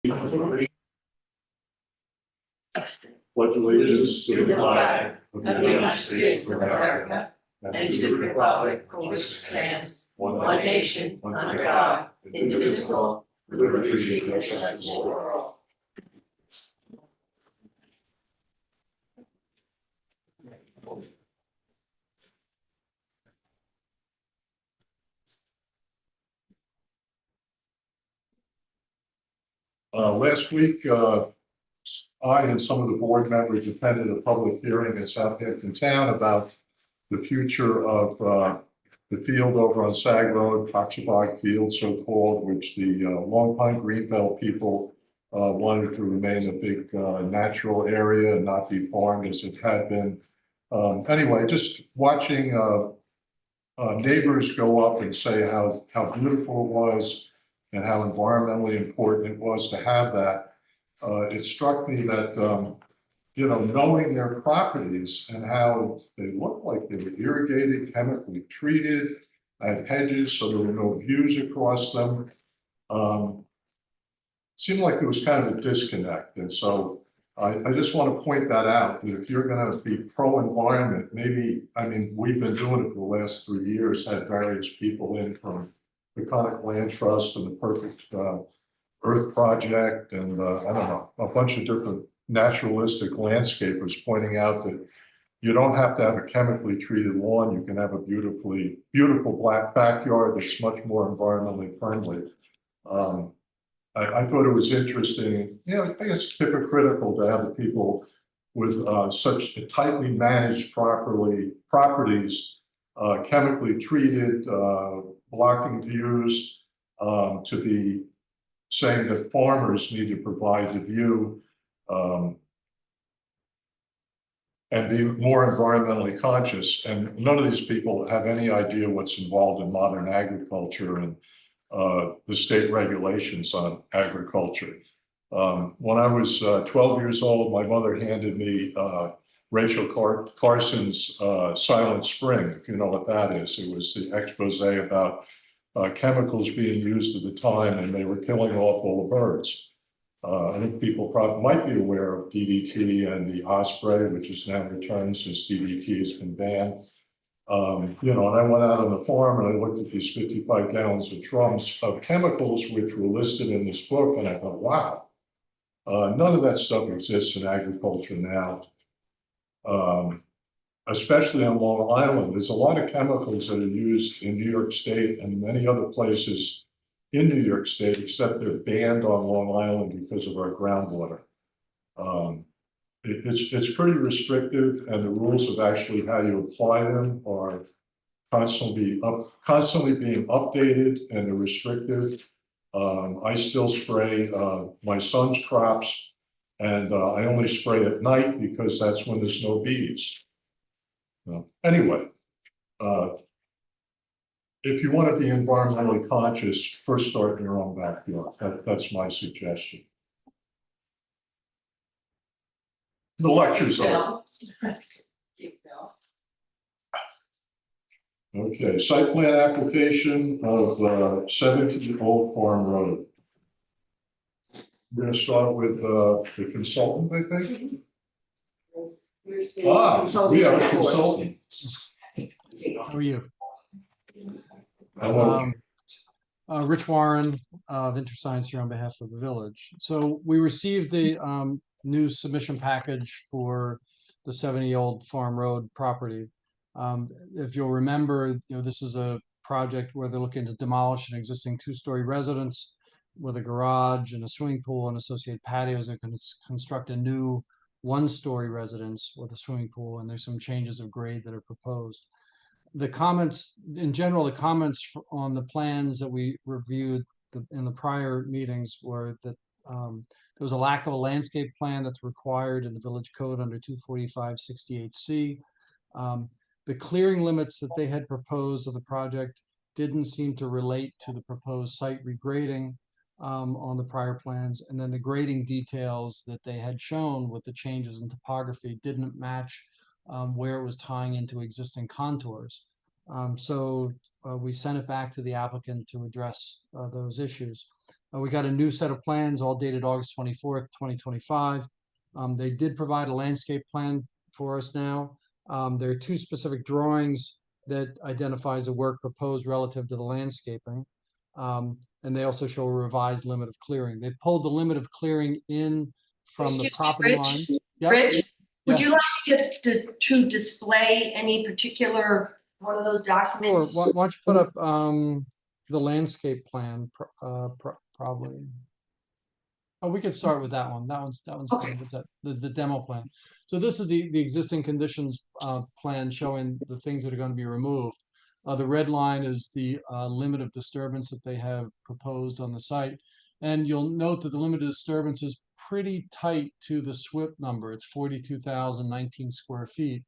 Pledge allegiance to the flag of the United States of America and to the republic for which it stands, one nation, under God, indivisible, with liberty and justice for all. Last week, I and some of the board members attended a public hearing in Southampton Town about the future of the field over on Sag Road, Coxabog Field, so-called, which the Long Pine Greenbelt people wanted to remain a big natural area and not be farmed as it had been. Anyway, just watching neighbors go up and say how beautiful it was and how environmentally important it was to have that. It struck me that, knowing their properties and how they looked like they were irrigated, chemically treated, had hedges, so there were no views across them. Seemed like there was kind of a disconnect. And so I just want to point that out, that if you're going to be pro-environment, maybe, we've been doing it for the last 3 years, had various people in from the Conic Land Trust and the Perfect Earth Project, and I don't know, a bunch of different naturalistic landscapers pointing out that you don't have to have a chemically treated lawn. You can have a beautiful black backyard that's much more environmentally friendly. I thought it was interesting, I guess hypocritical to have the people with such tightly managed properties, chemically treated, blocking views, to be saying that farmers need to provide the view and be more environmentally conscious. And none of these people have any idea what's involved in modern agriculture and the state regulations on agriculture. When I was 12 years old, my mother handed me Rachel Carson's Silent Spring, if you know what that is. It was the expose about chemicals being used at the time, and they were killing off all the birds. I think people probably might be aware of DDT and the osprey, which is now returned since DDT has been banned. And I went out on the farm and I looked at these 55 gallons of drums of chemicals which were listed in this book, and I thought, wow, none of that stuff exists in agriculture now. Especially on Long Island, there's a lot of chemicals that are used in New York State and many other places in New York State, except they're banned on Long Island because of our groundwater. It's pretty restrictive, and the rules of actually how you apply them are constantly being updated, and they're restrictive. I still spray my son's crops, and I only spray at night because that's when there's no bees. Anyway, if you want to be environmentally conscious, first start in your own backyard. That's my suggestion. The lecture's over. Okay, site plan application of 17 Old Farm Road. We're going to start with the consultant, I think. We are a consultant. How are you? Hello. Rich Warren of InterScience here on behalf of the village. So we received the new submission package for the 70 Old Farm Road property. If you'll remember, this is a project where they're looking to demolish an existing 2-story residence with a garage and a swimming pool and associated patios, and construct a new 1-story residence with a swimming pool, and there's some changes of grade that are proposed. The comments, in general, the comments on the plans that we reviewed in the prior meetings were that there was a lack of a landscape plan that's required in the village code under 245-68C. The clearing limits that they had proposed of the project didn't seem to relate to the proposed site regrading on the prior plans, and then the grading details that they had shown with the changes in topography didn't match where it was tying into existing contours. So we sent it back to the applicant to address those issues. We got a new set of plans, all dated August 24th, 2025. They did provide a landscape plan for us now. There are two specific drawings that identifies the work proposed relative to the landscaping. And they also show a revised limit of clearing. They've pulled the limit of clearing in from the Excuse me, property Rich? line. Yep. Rich, would Yes. you like to display any particular one of those Sure. documents? Why don't you put up the landscape plan, probably. Oh, we could start with that one. That one's Okay. fine. What's that? The demo plan. So this is the existing conditions plan showing the things that are going to be removed. The red line is the limit of disturbance that they have proposed on the site. And you'll note that the limit of disturbance is pretty tight to the SWIP number. It's 42,019 square feet,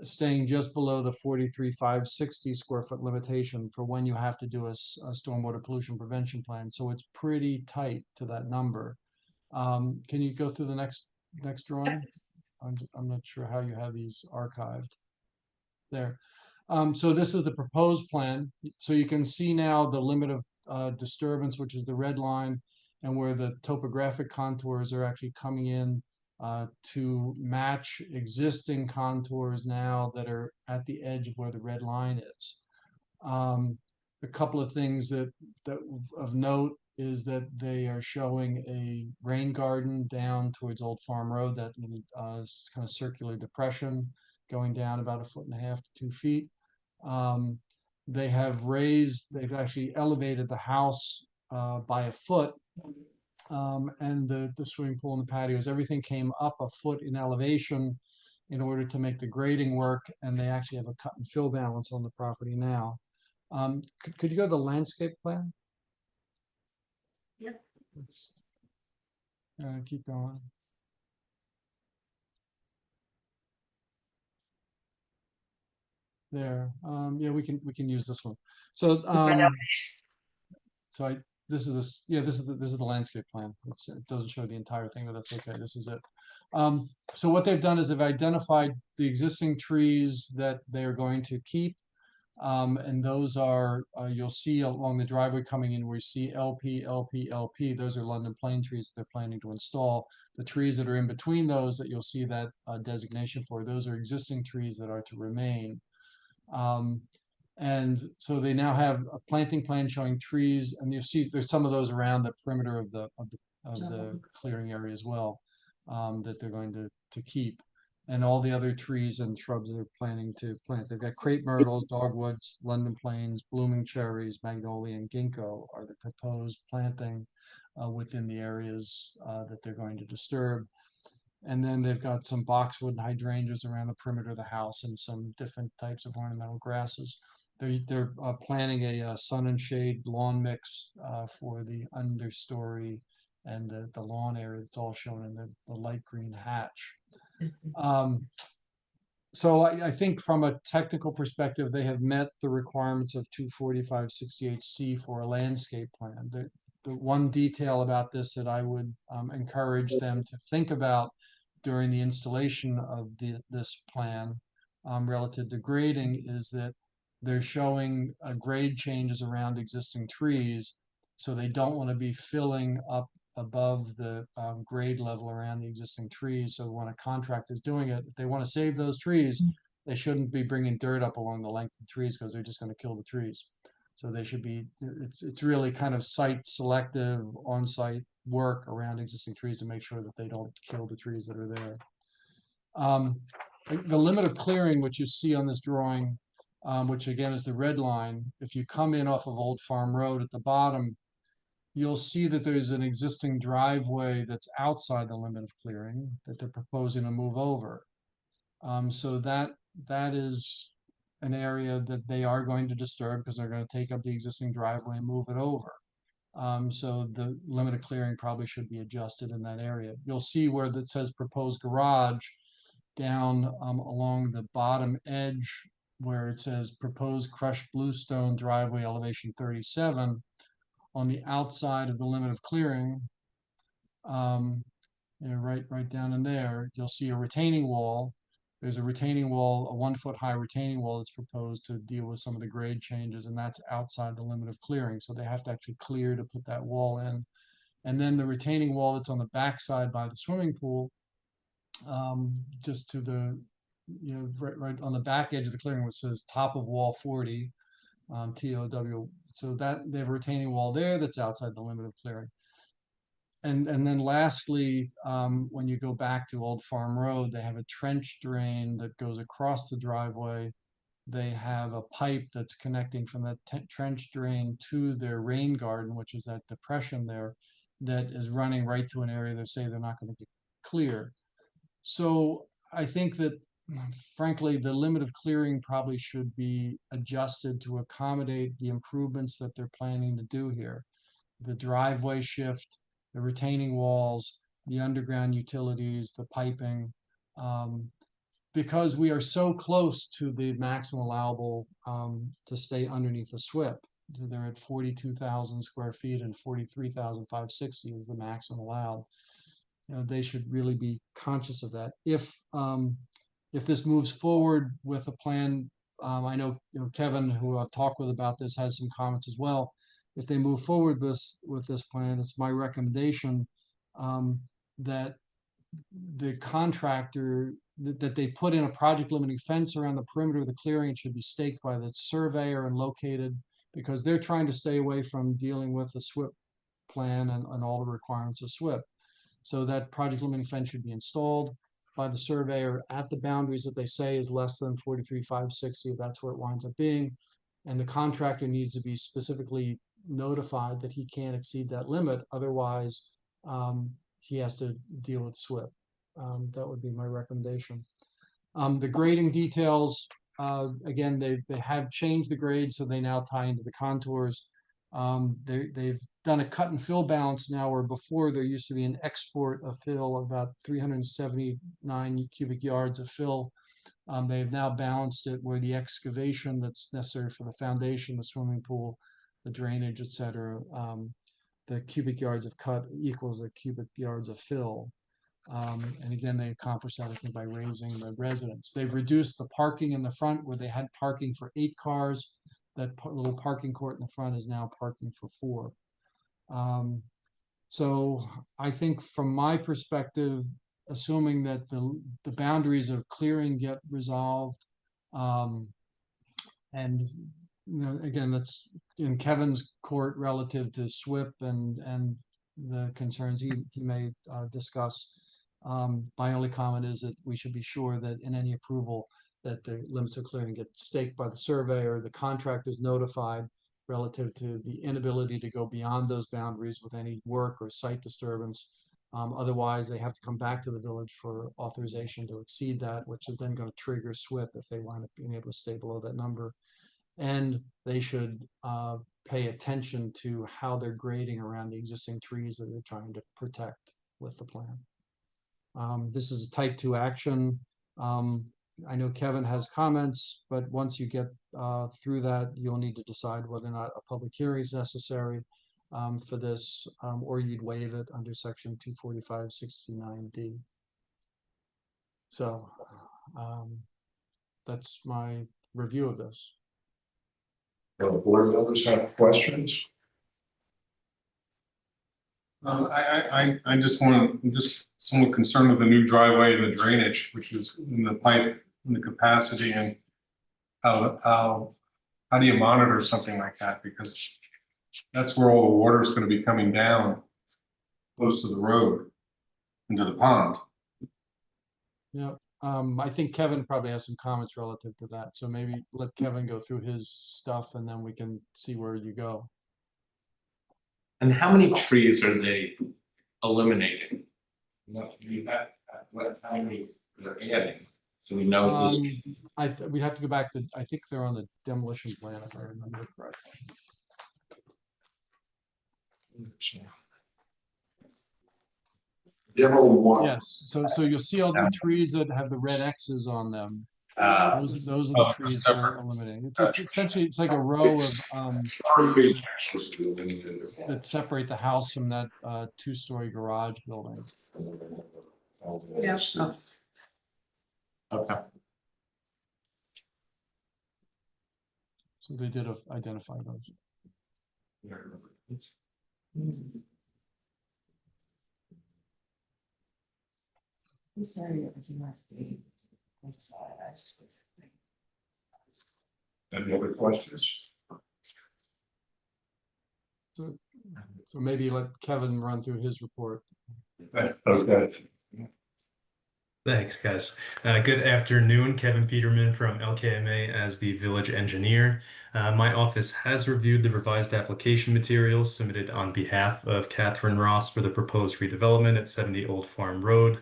staying just below the 43,560 square foot limitation for when you have to do a stormwater pollution prevention plan. So it's pretty tight to that number. Can you go through the next drawing? I'm not sure how you have these archived there. So this is the proposed plan. So you can see now the limit of disturbance, which is the red line, and where the topographic contours are actually coming in to match existing contours now that are at the edge of where the red line is. A couple of things that of note is that they are showing a rain garden down towards Old Farm Road, that little kind of circular depression going down about 1.5 to 2 feet. They've actually elevated the house by a foot, and the swimming pool and the patios, everything came up a foot in elevation in order to make the grading work, and they actually have a cut and fill balance on the property now. Could you go to the landscape plan? Yep. Let's keep going. There. Yeah, we can use this one. So this is the landscape plan. It doesn't show the entire thing, but that's okay. This is it. So what they've done is they've identified the existing trees that they are going to keep. And those are, you'll see along the driveway coming in, where you see LP, LP, LP. Those are London plane trees that they're planning to install. The trees that are in between those that you'll see that designation for, those are existing trees that are to remain. And so they now have a planting plan showing trees, and you see there's some of those around the perimeter of the clearing area as well, that they're going to keep. And all the other trees and shrubs they're planning to plant. They've got crepe myrtles, dogwoods, London planes, blooming cherries, magnolia, and ginkgo are the proposed planting within the areas that they're going to disturb. And then they've got some boxwood and hydrangeas around the perimeter of the house, and some different types of ornamental grasses. They're planning a sun and shade lawn mix for the understory and the lawn area that's all shown in the light green hatch. So I think from a technical perspective, they have met the requirements of 245-68C for a landscape plan. The one detail about this that I would encourage them to think about during the installation of this plan relative to grading is that they're showing grade changes around existing trees. So they don't want to be filling up above the grade level around the existing trees. So when a contractor is doing it, if they want to save those trees, they shouldn't be bringing dirt up along the length of the trees, because they're just going to kill the trees. So they should be, it's really kind of site selective on-site work around existing trees to make sure that they don't kill the trees that are there. The limit of clearing, which you see on this drawing, which again is the red line, if you come in off of Old Farm Road at the bottom, you'll see that there's an existing driveway that's outside the limit of clearing that they're proposing to move over. So that is an area that they are going to disturb, because they're going to take up the existing driveway and move it over. So the limit of clearing probably should be adjusted in that area. You'll see where that says proposed garage down along the bottom edge, where it says proposed crushed bluestone driveway elevation 37. On the outside of the limit of clearing, right down in there, you'll see a retaining wall There's a retaining wall, a 1 foot high retaining wall that's proposed to deal with some of the grade changes, and that's outside the limit of clearing. So they have to actually clear to put that wall in. And then the retaining wall that's on the backside by the swimming pool, just to the, right on the back edge of the clearing, which says top of wall 40, TOW. So that they have a retaining wall there that's outside the limit of clearing. And then lastly, when you go back to Old Farm Road, they have a trench drain that goes across the driveway. They have a pipe that's connecting from that trench drain to their rain garden, which is that depression there, that is running right to an area they say they're not going to get clear. So I think that, frankly, the limit of clearing probably should be adjusted to accommodate the improvements that they're planning to do here. The driveway shift, the retaining walls, the underground utilities, the piping, because we are so close to the maximum allowable to stay underneath the SWIP. They're at 42,000 square feet, and 43,560 is the maximum allowed. They should really be conscious of that. If this moves forward with a plan, I know, Kevin, who I've talked with about this, has some comments as well. If they move forward with this plan, it's my recommendation that the contractor, that they put in a project limiting fence around the perimeter of the clearing. It should be staked by the surveyor and located, because they're trying to stay away from dealing with the SWIP plan and all the requirements of SWIP. So that project limiting fence should be installed by the surveyor at the boundaries that they say is less than 43,560. That's where it winds up being. And the contractor needs to be specifically notified that he can't exceed that limit. Otherwise, he has to deal with SWIP. That would be my recommendation. The grading details, again, they have changed the grade, so they now tie into the contours. They've done a cut and fill balance now, where before there used to be an export of fill of about 379 cubic yards of fill. They've now balanced it where the excavation that's necessary for the foundation, the swimming pool, the drainage, etc., the cubic yards of cut equals the cubic yards of fill. And again, they accomplished that, I think, by raising the residence. They've reduced the parking in the front, where they had parking for 8 cars. That little parking court in the front is now parking for 4. So I think from my perspective, assuming that the boundaries of clearing get resolved, and again, that's in Kevin's court relative to SWIP and the concerns he may discuss. My only comment is that we should be sure that in any approval that the limits of clearing get staked by the surveyor, the contractor is notified relative to the inability to go beyond those boundaries with any work or site disturbance. Otherwise, they have to come back to the village for authorization to exceed that, which is then going to trigger SWIP if they wind up being able to stay below that number. And they should pay attention to how they're grading around the existing trees that they're trying to protect with the plan. This is a type 2 action. I know Kevin has comments, but once you get through that, you'll need to decide whether or not a public hearing is necessary for this, or you'd waive it under section 245-69D. So that's my review of this. Do the board members have questions? I just want to, just somewhat concerned with the new driveway and the drainage, which is in the pipe and the capacity, and how do you monitor something like that? Because that's where all the water is going to be coming down close to the road into the pond. Yeah, I think Kevin probably has some comments relative to that. So maybe let Kevin go through his stuff, and then we can see where you go. And how many trees are they eliminating? No, how many they're adding? So we know. We'd have to go back to, I think they're on the demolition plan, if I remember correctly. Demo one. Yes, so you'll see all the trees that have the red X's on them. Those are the trees that are eliminating. It's essentially, it's like a row of trees that separate the house from that 2-story garage building. Yeah. Okay. So they did identify those. This area is not the. This side. Any other questions? So maybe let Kevin run through his report. Okay. Thanks, guys. Good afternoon. Kevin Peterman from LKMA as the village engineer. My office has reviewed the revised application materials submitted on behalf of Catherine Ross for the proposed redevelopment at 70 Old Farm Road.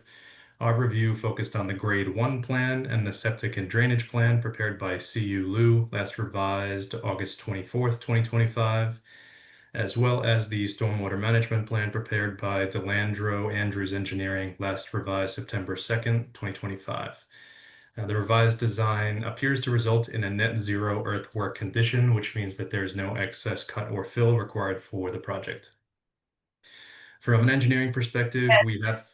Our review focused on the Grade 1 plan and the septic and drainage plan prepared by CU Lu, last revised August 24th, 2025. As well as the stormwater management plan prepared by Delandro Andrews Engineering, last revised September 2nd, 2025. The revised design appears to result in a net zero earthwork condition, which means that there's no excess cut or fill required for the project. From an engineering perspective, we have.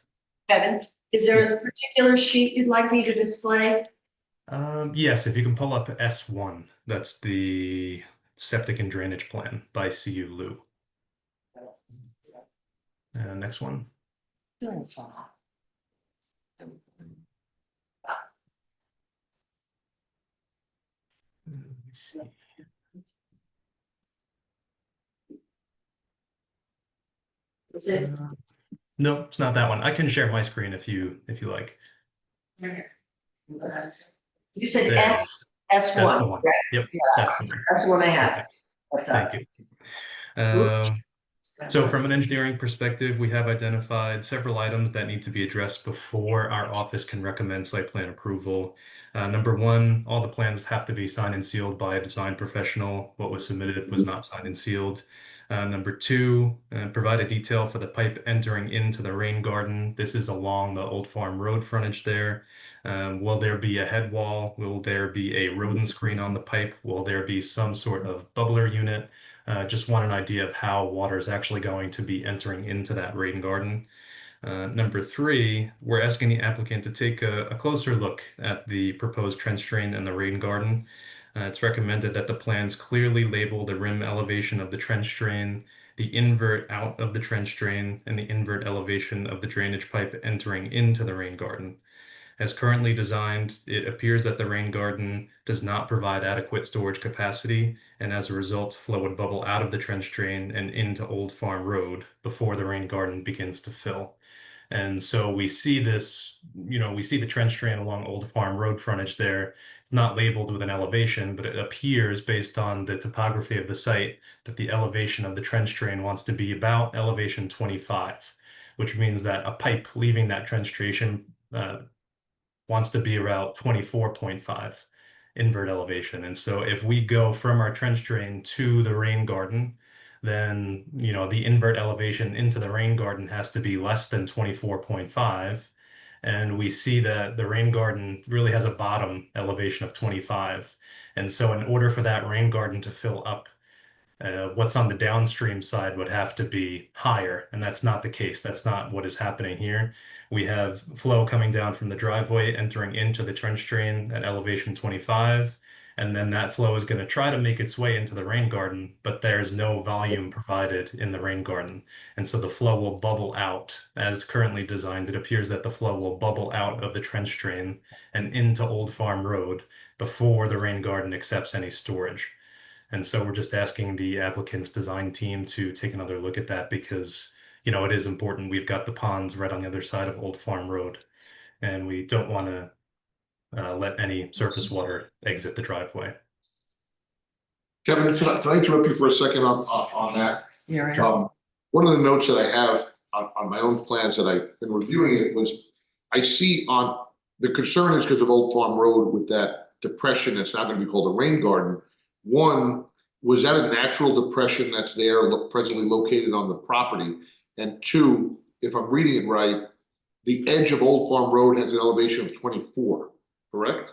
Kevin, is there a particular sheet you'd like me to display? Yes, if you can pull up S1, that's the septic and drainage plan by CU Lu. Next one. Let me see. Is it? No, it's not that one. I can share my screen if you like. You said There it S, is. S That's the one, one. right? Yep, Yeah. that's the one. That's the one I have. Perfect. What's up? Thank you. So from an engineering perspective, we have identified several items that need to be addressed before our office can recommend site plan approval. Number one, all the plans have to be signed and sealed by a design professional. What was submitted was not signed and sealed. Number two, provide a detail for the pipe entering into the rain garden. This is along the Old Farm Road frontage there. Will there be a head wall? Will there be a rodent screen on the pipe? Will there be some sort of bubbler unit? Just want an idea of how water is actually going to be entering into that rain garden. Number three, we're asking the applicant to take a closer look at the proposed trench drain and the rain garden. It's recommended that the plans clearly label the rim elevation of the trench drain, the invert out of the trench drain, and the invert elevation of the drainage pipe entering into the rain garden. As currently designed, it appears that the rain garden does not provide adequate storage capacity, and as a result, flow would bubble out of the trench drain and into Old Farm Road before the rain garden begins to fill. And so we see this, we see the trench drain along Old Farm Road frontage there. It's not labeled with an elevation, but it appears based on the topography of the site that the elevation of the trench drain wants to be about elevation 25, which means that a pipe leaving that trench drain wants to be about 24.5 invert elevation. And so if we go from our trench drain to the rain garden, then the invert elevation into the rain garden has to be less than 24.5. And we see that the rain garden really has a bottom elevation of 25. And so in order for that rain garden to fill up, what's on the downstream side would have to be higher, and that's not the case. That's not what is happening here. We have flow coming down from the driveway entering into the trench drain at elevation 25, and then that flow is going to try to make its way into the rain garden, but there's no volume provided in the rain garden. And so the flow will bubble out. As currently designed, it appears that the flow will bubble out of the trench drain and into Old Farm Road before the rain garden accepts any storage. And so we're just asking the applicant's design team to take another look at that because, it is important. We've got the ponds right on the other side of Old Farm Road, and we don't want to let any surface water exit the driveway. Kevin, can I interrupt you for a second on that? Yeah. One of the notes that I have on my own plans that I've been reviewing it was, I see on, the concern is because of Old Farm Road with that depression that's now gonna be called a rain garden. One, was that a natural depression that's there presently located on the property? And two, if I'm reading it right, the edge of Old Farm Road has an elevation of 24, correct?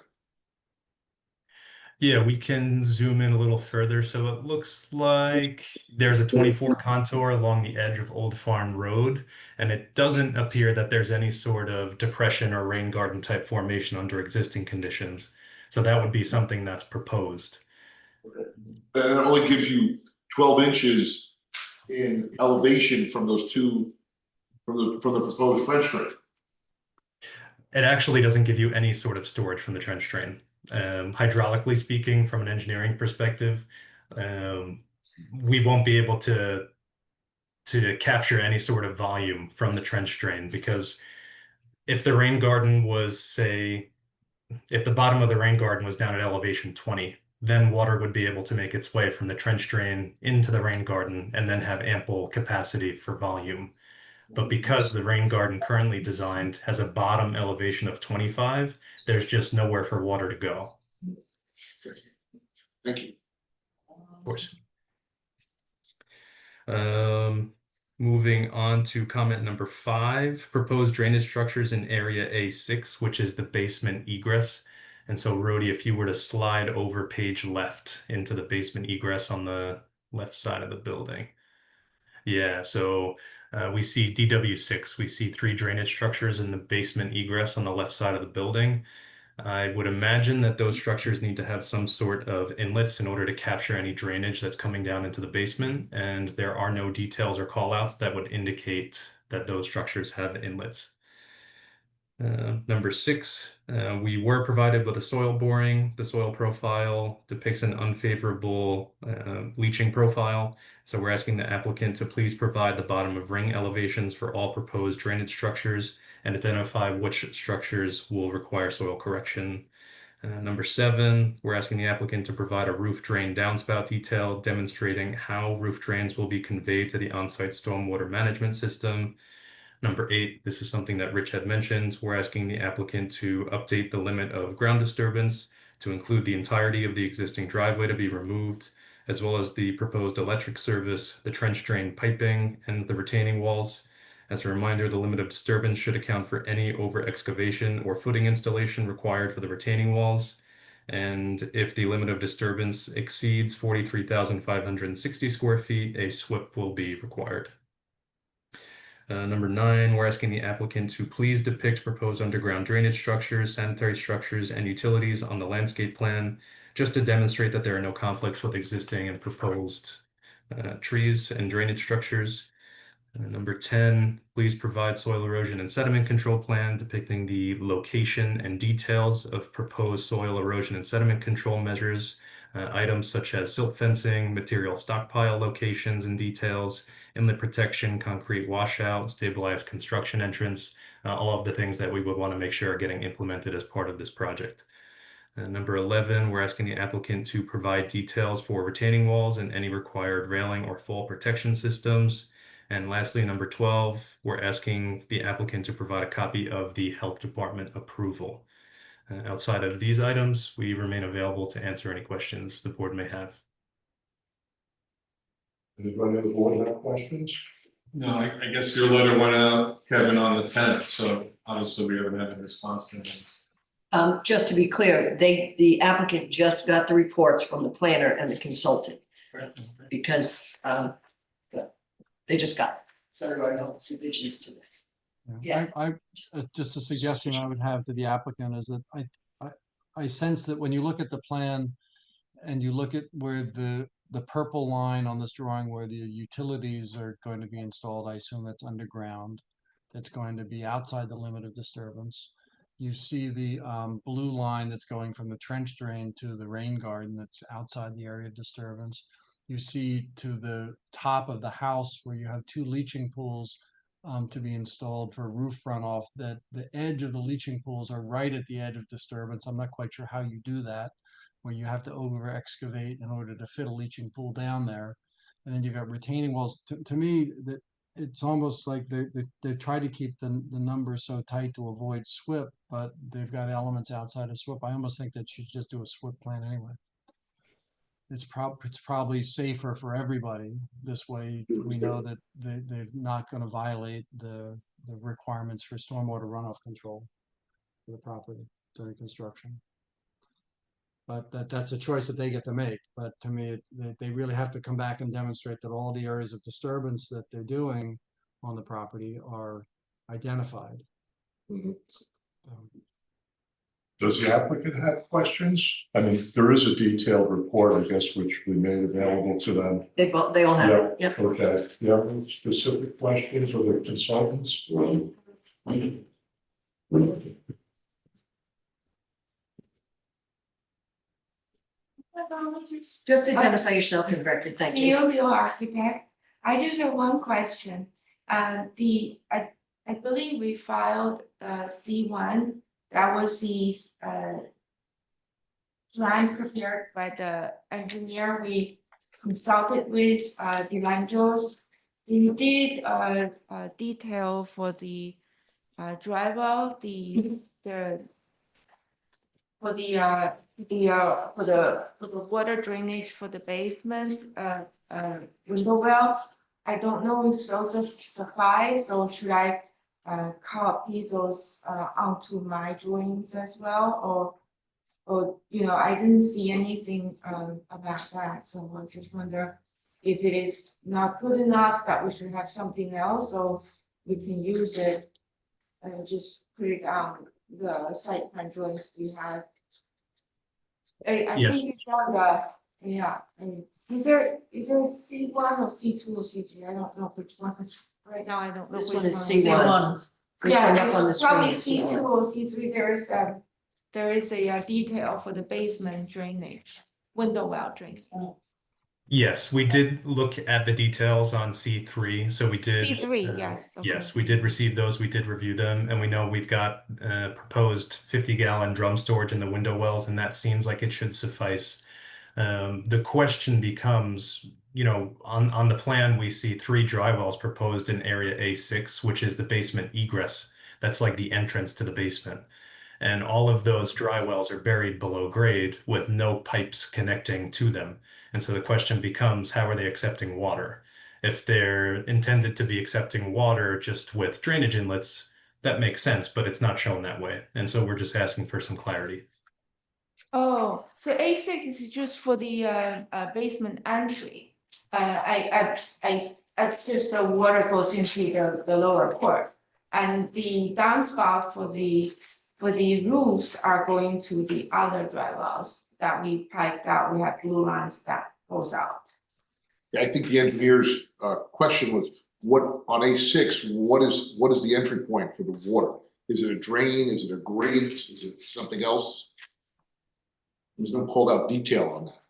Yeah, we can zoom in a little further. So it looks like there's a 24 contour along the edge of Old Farm Road, and it doesn't appear that there's any sort of depression or rain garden type formation under existing conditions. So that would be something that's proposed. And it only gives you 12 inches in elevation from those two, from the proposed French drain. It actually doesn't give you any sort of storage from the trench drain. Hydraulically speaking, from an engineering perspective, we won't be able to capture any sort of volume from the trench drain, because if the rain garden was, say, if the bottom of the rain garden was down at elevation 20, then water would be able to make its way from the trench drain into the rain garden and then have ample capacity for volume. But because the rain garden currently designed has a bottom elevation of 25, there's just nowhere for water to go. Thank you. Of course. Moving on to comment number 5, proposed drainage structures in area A6, which is the basement egress. And so, Rhodey, if you were to slide over page left into the basement egress on the left side of the building. Yeah, so we see DW6, we see 3 drainage structures in the basement egress on the left side of the building. I would imagine that those structures need to have some sort of inlets in order to capture any drainage that's coming down into the basement, and there are no details or callouts that would indicate that those structures have inlets. Number 6, we were provided with a soil boring. The soil profile depicts an unfavorable leaching profile. So we're asking the applicant to please provide the bottom of ring elevations for all proposed drainage structures and identify which structures will require soil correction. Number 7, we're asking the applicant to provide a roof drain downspout detail demonstrating how roof drains will be conveyed to the on-site stormwater management system. Number 8, this is something that Rich had mentioned. We're asking the applicant to update the limit of ground disturbance to include the entirety of the existing driveway to be removed, as well as the proposed electric service, the trench drain piping, and the retaining walls. As a reminder, the limit of disturbance should account for any over excavation or footing installation required for the retaining walls. And if the limit of disturbance exceeds 43,560 square feet, a SWIP will be required. Number 9, we're asking the applicant to please depict proposed underground drainage structures, sanitary structures, and utilities on the landscape plan, just to demonstrate that there are no conflicts with existing and proposed trees and drainage structures. Number 10, please provide soil erosion and sediment control plan depicting the location and details of proposed soil erosion and sediment control measures, items such as silt fencing, material stockpile locations and details, inlet protection, concrete washout, stabilized construction entrance, all of the things that we would want to make sure are getting implemented as part of this project. Number 11, we're asking the applicant to provide details for retaining walls and any required railing or fall protection systems. And lastly, number 12, we're asking the applicant to provide a copy of the health department approval. Outside of these items, we remain available to answer any questions the board may have. Anybody on the board have questions? No, I guess your letter went out, Kevin, on the 10th, so obviously we haven't had a response to it. Just to be clear, the applicant just got the reports from the planner and the consultant. Because, they just got it, so there are no revisions to this. Yeah. I just a suggestion I would have to the applicant is that I sense that when you look at the plan and you look at where the purple line on this drawing where the utilities are going to be installed, I assume that's underground, that's going to be outside the limit of disturbance. You see the blue line that's going from the trench drain to the rain garden that's outside the area of disturbance. You see to the top of the house where you have 2 leaching pools to be installed for roof runoff, that the edge of the leaching pools are right at the edge of disturbance. I'm not quite sure how you do that, where you have to over excavate in order to fit a leaching pool down there. And then you've got retaining walls. To me, that it's almost like they try to keep the numbers so tight to avoid SWIP, but they've got elements outside of SWIP. I almost think that you should just do a SWIP plan anyway. It's probably safer for everybody. This way, we know that they're not going to violate the requirements for stormwater runoff control for the property during construction. But that's a choice that they get to make. But to me, they really have to come back and demonstrate that all the areas of disturbance that they're doing on the property are identified. Mhm. Does the applicant have questions? I mean, there is a detailed report, I guess, which we made available to them. They all have it, yep. Okay, do you have any specific questions or the consultants? Just identify yourself for the record, thank you. CEO architect, I just have one question. I believe we filed C1, that was the plan prepared by the engineer we consulted with, Delanjos. They did detail for the drywall, for the water drainage for the basement, window well. I don't know if those suffice, or should I copy those onto my drawings as well, or I didn't see anything about that, so I just wonder if it is not good enough that we should have something else, or we can use it and just put it on the site plan drawings we have. I Yes. think it's on the, yeah, and is there C1 or C2 or C3? I don't know which one. Right now, I don't know. This which one is one. C1. This one Yeah, up on the it's probably screen is C2 C1. or C3. There is a detail for the basement drainage, window well drainage. Yes, we did look at the details on C3, so we did. C3, yes. Okay. Yes, we did receive those, we did review them, and we know we've got proposed 50-gallon drum storage in the window wells, and that seems like it should suffice. The question becomes, on the plan, we see 3 dry wells proposed in area A6, which is the basement egress. That's like the entrance to the basement. And all of those dry wells are buried below grade with no pipes connecting to them. And so the question becomes, how are they accepting water? If they're intended to be accepting water just with drainage inlets, that makes sense, but it's not shown that way. And so we're just asking for some clarity. Oh, so A6 is just for the basement entry. It's just the water goes into the lower court. And the downspout for the roofs are going to the other dry wells that we piped out. We have blue lines that goes out. Yeah, I think the engineer's question was, what on A6, what is the entry point for the water? Is it a drain? Is it a grate? Is it something else? There's no called out detail on that.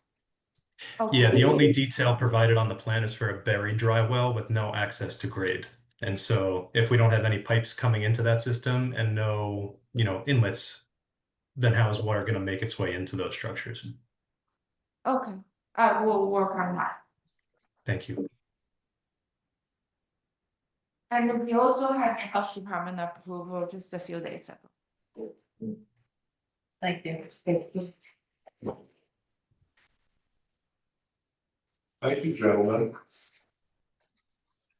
Okay. Yeah, the only detail provided on the plan is for a buried dry well with no access to grade. And so if we don't have any pipes coming into that system and no, inlets, then how is water going to make its way into those structures? Okay, I will work on that. Thank you. And we also had health department approval just a few days ago. Thank you. Thank you. Thank you, gentlemen.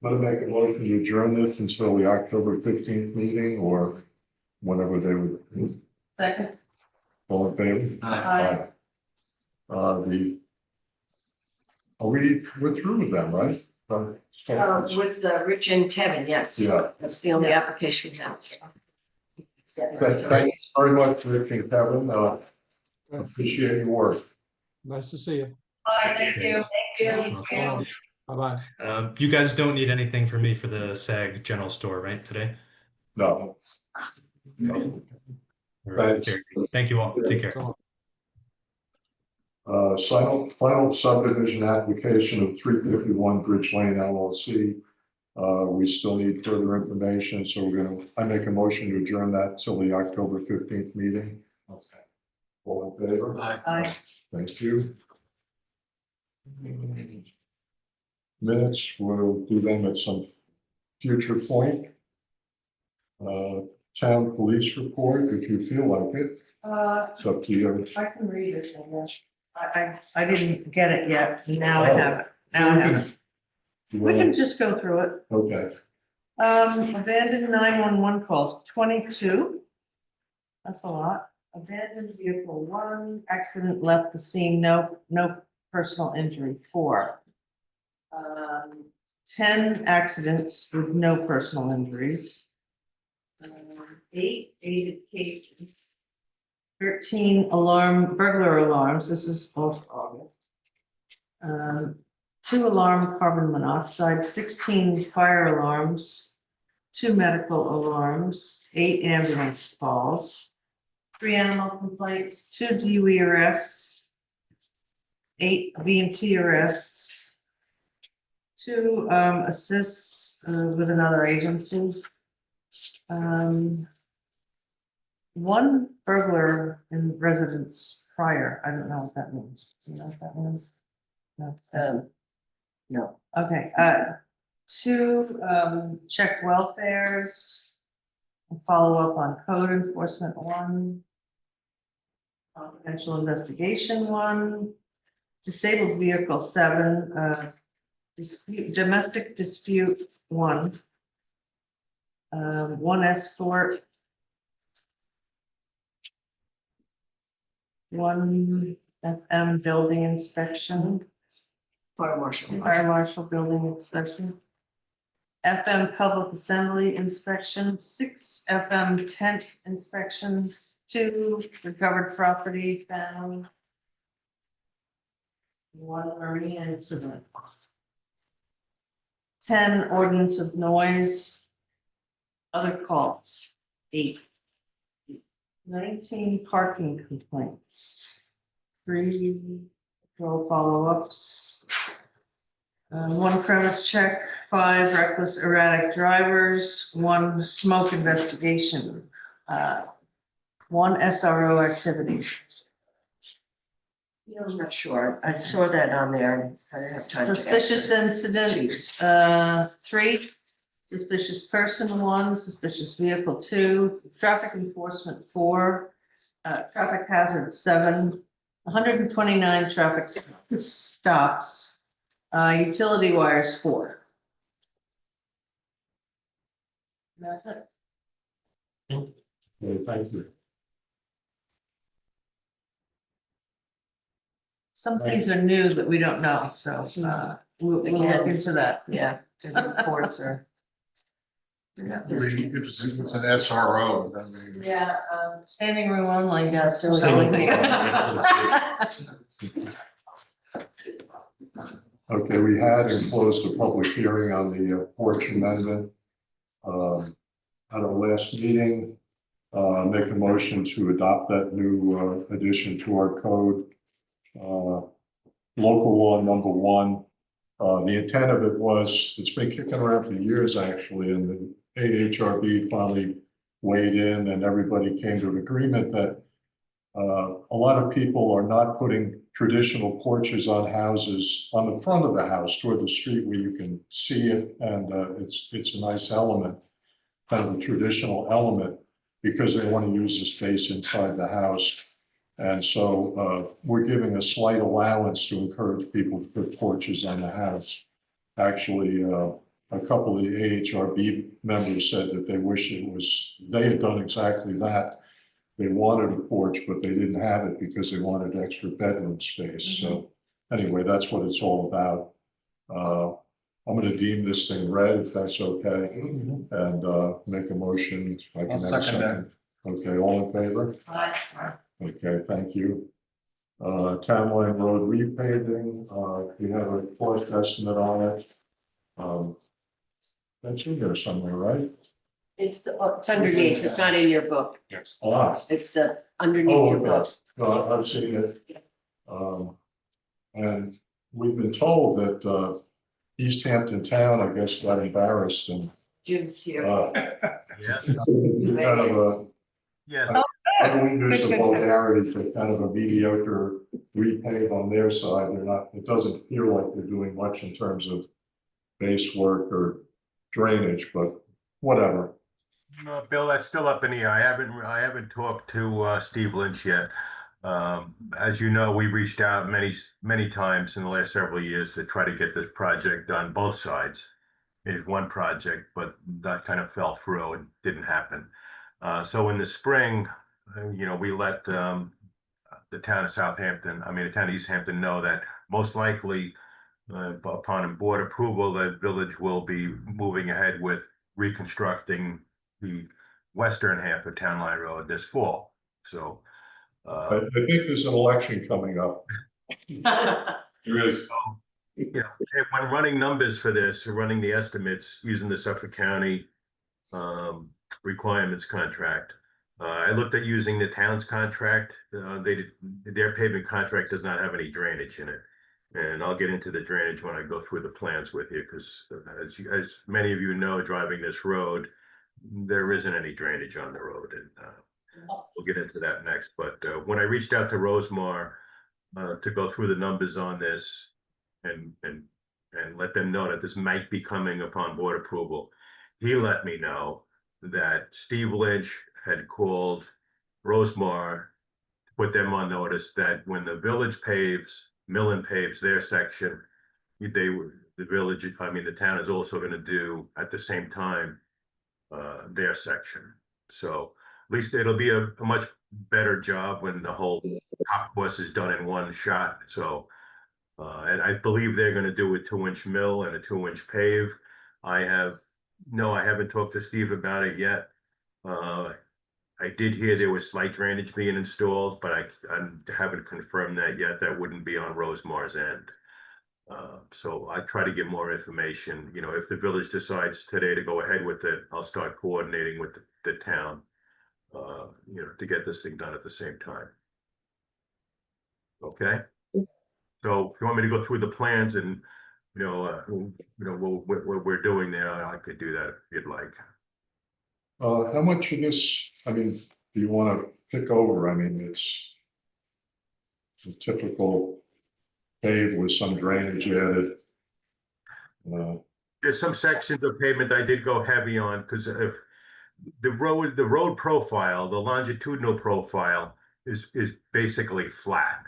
I'm gonna make a motion to adjourn this until the October 15th meeting or whenever they would. Second. All in favor? Aye. We're through with them, right? With Rich and Kevin, yes. Yeah. That's the only application we have. Thanks very much, Rick and Kevin. Appreciate your work. Nice to see you. Thank you. Thank you. Bye-bye. You guys don't need anything from me for the SAG general store, right, today? No. All right, Thanks. thank you all. Take care. Final subdivision application of 351 Bridge Lane LLC. We still need further information, so I make a motion to adjourn that till the October 15th meeting. Okay. All in favor? Aye. Thank you. Minutes, we'll do them at some future point. Town police report, if you feel like it, it's up to you. I can read it, I guess. I didn't get it yet, now I have it, now I have it. We can just go through it. Okay, Abandoned 911 calls, 22. That's a lot. Abandoned vehicle 1, accident left the scene, no personal injury, 4. 10 accidents with no personal injuries. 8 aided cases. 13 burglar alarms, this is of August. 2 alarm carbon monoxide, 16 fire alarms, 2 medical alarms, 8 ambulance calls, 3 animal complaints, 2 DUI arrests, 8 VMT arrests, 2 assists with another agency. 1 burglar in residence prior, I don't know what that means, do you know what that means? No. Okay, 2 check welfares, follow up on code enforcement 1. Confidential investigation 1, disabled vehicle 7, domestic dispute 1. 1 escort. 1 FM building inspection. Fire marshal building inspection. FM public assembly inspection, 6 FM tent inspections, 2 recovered property found. 1 marine incident. 10 ordinance of noise. Other calls, 8. 19 parking complaints. 3 patrol follow-ups. 1 premise check, 5 reckless erratic drivers, 1 smoke investigation, 1 SRO activity. Yeah, I'm not sure. I saw that on there. I didn't have time to. Suspicious incident, 3. Suspicious person 1, suspicious vehicle 2, traffic enforcement 4, traffic hazard 7, 129 traffic stops, utility wires 4. That's it. Okay, thank you. Some things are new that we don't know, so we'll look into that. Yeah, the reports are. Really interesting, it's an SRO, I mean. Yeah, standing room only, yeah, so. Okay, we had and closed the public hearing on the porch amendment. At our last meeting, make a motion to adopt that new addition to our code. Local law number 1. The intent of it was, it's been kicking around for years actually, and the AHRB finally weighed in and everybody came to an agreement that a lot of people are not putting traditional porches on houses on the front of the house toward the street where you can see it, and it's a nice element, kind of a traditional element, because they want to use the space inside the house. And so we're giving a slight allowance to encourage people to put porches on the house. Actually, a couple of the AHRB members said that they wish they had done exactly that. They wanted a porch, but they didn't have it because they wanted extra bedroom space. So anyway, that's what it's all about. I'm going to deem this thing read, if that's okay, and make a motion. If I can have a second that. Okay, all in favor? Aye. Okay, thank you. Town Line Road repaving, we have a cost estimate on it. That's in there somewhere, right? It's underneath, it's not in your book, Yes. it's underneath Oh, your book. okay. No, I've seen it. And we've been told that East Hampton Town, I guess, got embarrassed and Jim's here. kind of a. Yes. I don't use the vulgarity for kind of a mediocre repave on their side. They're not, it doesn't appear like they're doing much in terms of base work or drainage, but whatever. No, Bill, that's still up in the air. I haven't talked to Steve Lynch yet. As you know, we reached out many times in the last several years to try to get this project done, both sides. It is one project, but that kind of fell through and didn't happen. So in the spring, we let the town of the town of East Hampton know that most likely upon board approval, the village will be moving ahead with reconstructing the western half of Town Line Road this fall. So I think there's an election coming up. There is. And when running numbers for this, or running the estimates using the Suffolk County requirements contract, I looked at using the town's contract. Their pavement contract does not have any drainage in it. And I'll get into the drainage when I go through the plans with you, because as many of you know, driving this road, there isn't any drainage on the road, and we'll get into that next. But when I reached out to Rosemar to go through the numbers on this and let them know that this might be coming upon board approval, he let me know that Steve Lynch had called Rosemar to put them on notice that when the village paves, Millen paves their section, the town is also going to do at the same time their section. So at least it'll be a much better job when the whole top course is done in one shot. So and I believe they're going to do a 2-inch mill and a 2-inch pave. I haven't talked to Steve about it yet. I did hear there was slight drainage being installed, but I haven't confirmed that yet. That wouldn't be on Rosemar's end. So I try to get more information. You know, if the village decides today to go ahead with it, I'll start coordinating with the town, to get this thing done at the same time. Okay. So if you want me to go through the plans and, what we're doing there, I could do that if you'd like. How much of this, do you want to pick over? It's a typical pave with some drainage added. There's some sections of pavement I did go heavy on because of the road profile, the longitudinal profile is basically flat.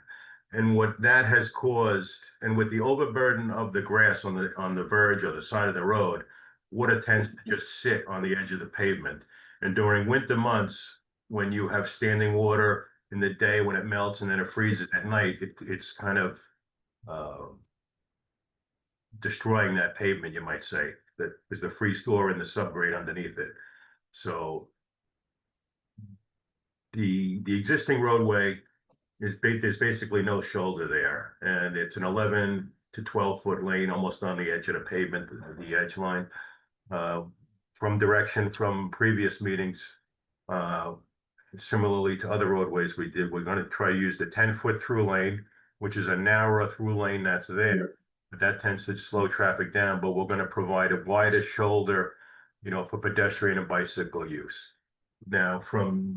And what that has caused, and with the overburden of the grass on the verge or the side of the road, water tends to just sit on the edge of the pavement. And during winter months, when you have standing water in the day when it melts and then it freezes at night, it's kind of destroying that pavement, you might say, that is the free store and the subgrade underneath it. So the existing roadway there's basically no shoulder there, and it's an 11 to 12-foot lane almost on the edge of the pavement, the edge line. From direction from previous meetings, similarly to other roadways we did, we're going to try to use the 10-foot through lane, which is a narrower through lane that's there, but that tends to slow traffic down. But we're going to provide a wider shoulder, for pedestrian and bicycle use. Now, from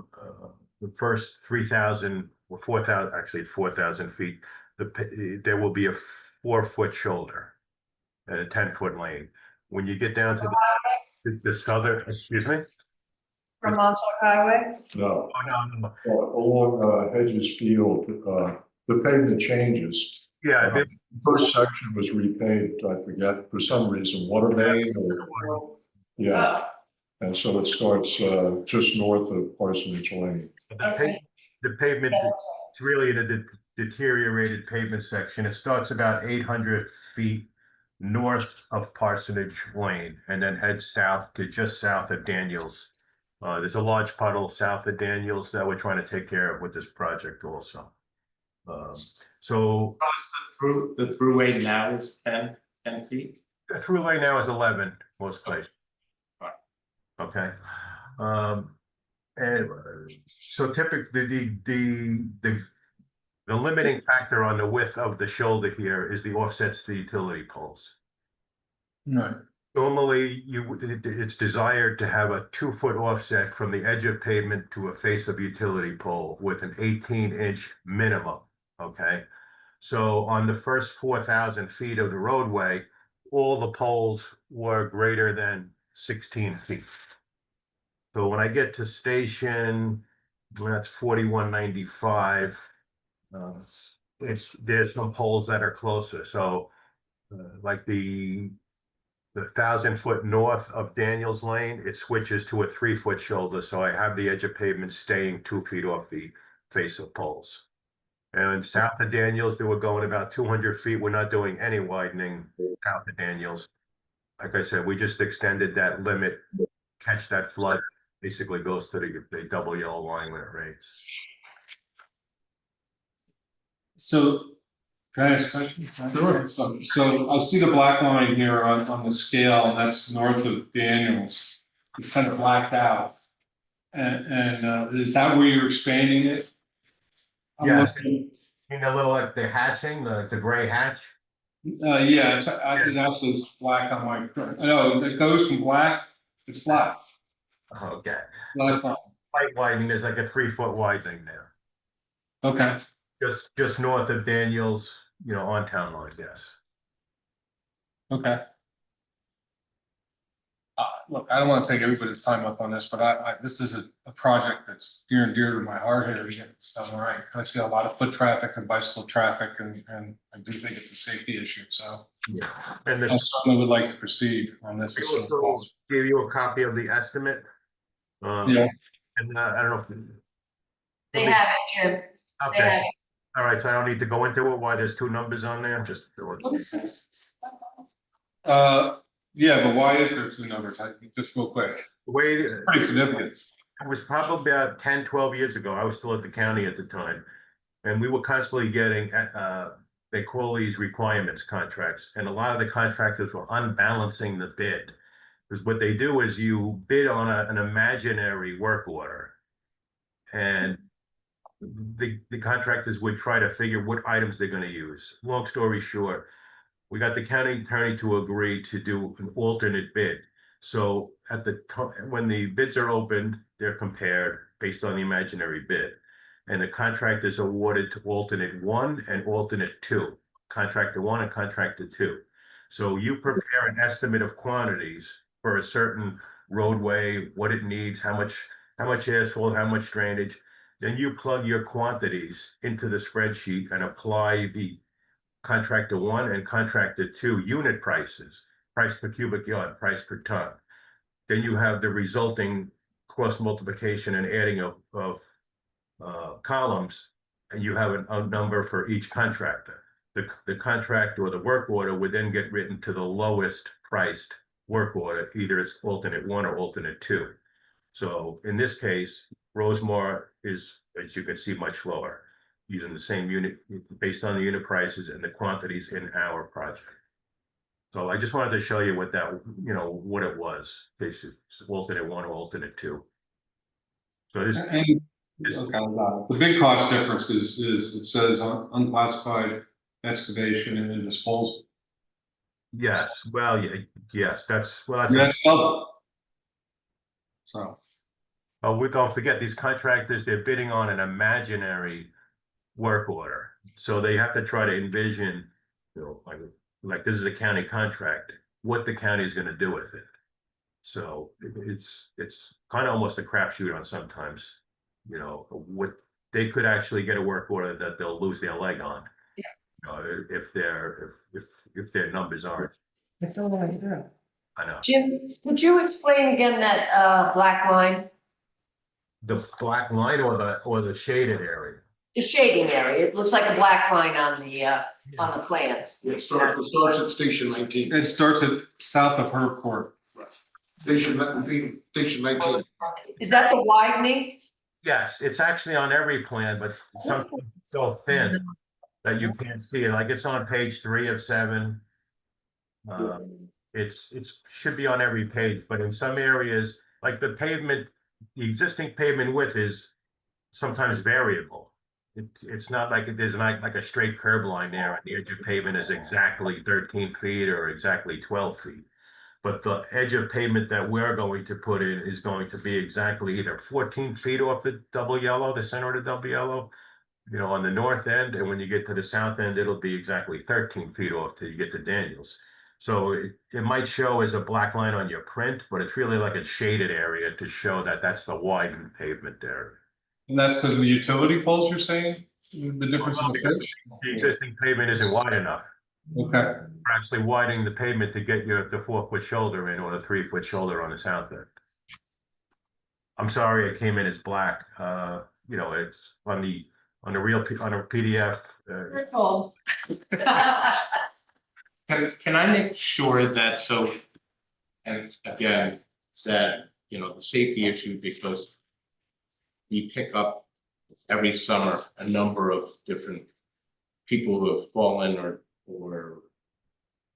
the first 3,000 or 4,000, actually 4,000 feet, there will be a 4-foot shoulder and a 10-foot lane. When you get down to the southern, excuse me? From Montauk Highway? No, No. along Hedges Field, the pavement changes. Yeah, The first section was repaved, I forget, for some reason, water main or, yeah. And so it starts just north of Parsonage Lane. the pavement, it's really a deteriorated pavement section. It starts about 800 feet north of Parsonage Lane and then heads south to just south of Daniels. There's a large puddle south of Daniels that we're trying to take care of with this project also. So The throughway now is 10 feet? the through lane now is 11 most places. Okay. And so typically the limiting factor on the width of the shoulder here is the offsets to utility poles. Right. Normally, it's desired to have a 2-foot offset from the edge of pavement to a face of utility pole with an 18-inch minimum, okay? So on the first 4,000 feet of the roadway, all the poles were greater than 16 feet. So when I get to station, that's 4195, there's some poles that are closer. So like the 1,000-foot north of Daniels Lane, it switches to a 3-foot shoulder. So I have the edge of pavement staying 2 feet off the face of poles. And south of Daniels, they were going about 200 feet. We're not doing any widening south of Daniels. Like I said, we just extended that limit, catch that flood, basically goes to the double yellow line when it rains. So, can I ask a question? Sure. So I see the black line here on the scale, and that's north of Daniels. It's kind of blacked out. And is that where you're expanding it? I'm Yes. looking- You know, a little like the hatching, the gray hatch. Yeah, it also is black on my, no, it goes from black, it's black. Okay. Black line. Pipe widening, there's like a 3 foot widening there, Okay, just north of Daniels, you know, on town line, yes. okay. Look, I don't want to take everybody's time up on this, but this is a project that's near and dear to my heart here to get this done right. I see a lot of foot traffic and bicycle traffic, and I do think it's a safety issue, so Yeah. And I the, certainly would like to proceed on this as soon as also possible. give you a copy of the estimate. Yeah. And I don't know if. They have it, Jim. They have Okay, it. all right, so I don't need to go into it, why there's 2 numbers on there, just. What is this? Yeah, but why is there 2 numbers? Just real quick, The way, it's pretty significant. it was probably about 10, 12 years ago. I was still at the county at the time. And we were constantly getting, they call these requirements contracts, and a lot of the contractors were unbalancing the bid. Because what they do is you bid on an imaginary work order. And the contractors would try to figure what items they're gonna use. Long story short, we got the county attorney to agree to do an alternate bid. So at the time, when the bids are opened, they're compared based on the imaginary bid. And the contract is awarded to alternate 1 and alternate 2, contractor 1 and contractor 2. So you prepare an estimate of quantities for a certain roadway, what it needs, how much asphalt, how much drainage. Then you plug your quantities into the spreadsheet and apply the contractor 1 and contractor 2 unit prices, price per cubic yard, price per ton. Then you have the resulting cross multiplication and adding of columns, and you have a number for each contractor. The contract or the work order would then get written to the lowest priced work order, either it's alternate 1 or alternate 2. So in this case, Rosemar is, as you can see, much lower, using the same unit based on the unit prices and the quantities in our project. So I just wanted to show you what that, you know, what it was. Basically, alternate 1 or alternate 2. So this. Okay, the big cost difference is it says unclassified excavation and disposal. Yes, well, yeah, yes, that's, well, Yeah, that's, it's double. So, oh, we don't forget, these contractors, they're bidding on an imaginary work order. So they have to try to envision, you know, like this is a county contract, what the county is gonna do with it. So it's kind of almost a crapshoot on sometimes, you know, what they could actually get a work order that they'll lose their leg on. Yeah. You know, if their numbers aren't, It's all right there. I know. Jim, would you explain again that black line, The black line or the shaded area? the shading area? It looks like a black line on the plans. It starts at station 19. it starts at south of Herb Court. Station 19. Is that the widening? Yes, it's actually on every plan, but something so thin that you can't see it. Like it's on page 3 of 7. It's should be on every page, but in some areas, like the pavement, the existing pavement width is sometimes variable. It's not like there's not like a straight curb line there, and the edge of pavement is exactly 13 feet or exactly 12 feet. But the edge of pavement that we're going to put in is going to be exactly either 14 feet off the double yellow, the center of the double yellow, you know, on the north end, and when you get to the south end, it'll be exactly 13 feet off till you get to Daniels. So it might show as a black line on your print, but it's really like a shaded area to show that that's the widened pavement area. And that's because of the utility poles, you're saying? The difference in the pitch? The existing pavement isn't wide enough. Okay, We're actually widening the pavement to get the 4-foot shoulder in, or the 3-foot shoulder on the south end. I'm sorry, it came in as black. You know, it's on a PDF. Cool. Can I make sure that, so, and again, that, you know, the safety issue, because we pick up every summer a number of different people who have fallen or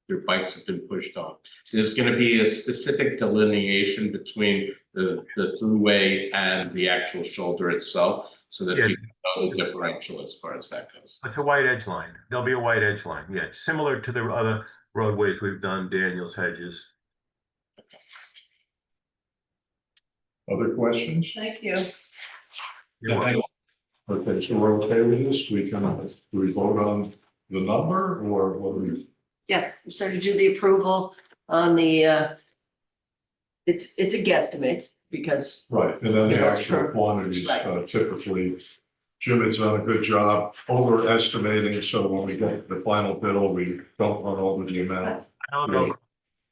their bikes have been pushed off. There's gonna be a specific delineation between the throughway and the actual shoulder itself, so that Yeah. people know the differential as far as that goes. It's a white edge line. There'll be a white edge line, yeah, similar to the other roadways we've done, Daniels, Hedges. Other questions? Thank you. You're welcome. Okay, so we're okay with this, do we vote on the number, or what do we? Yes, so to do the approval on the, it's a guesstimate because, Right, and then the Yeah, that's actual correct. quantities, Right. typically, Jim has done a good job overestimating, so when we get the final bill, we don't run over the amount. I don't know.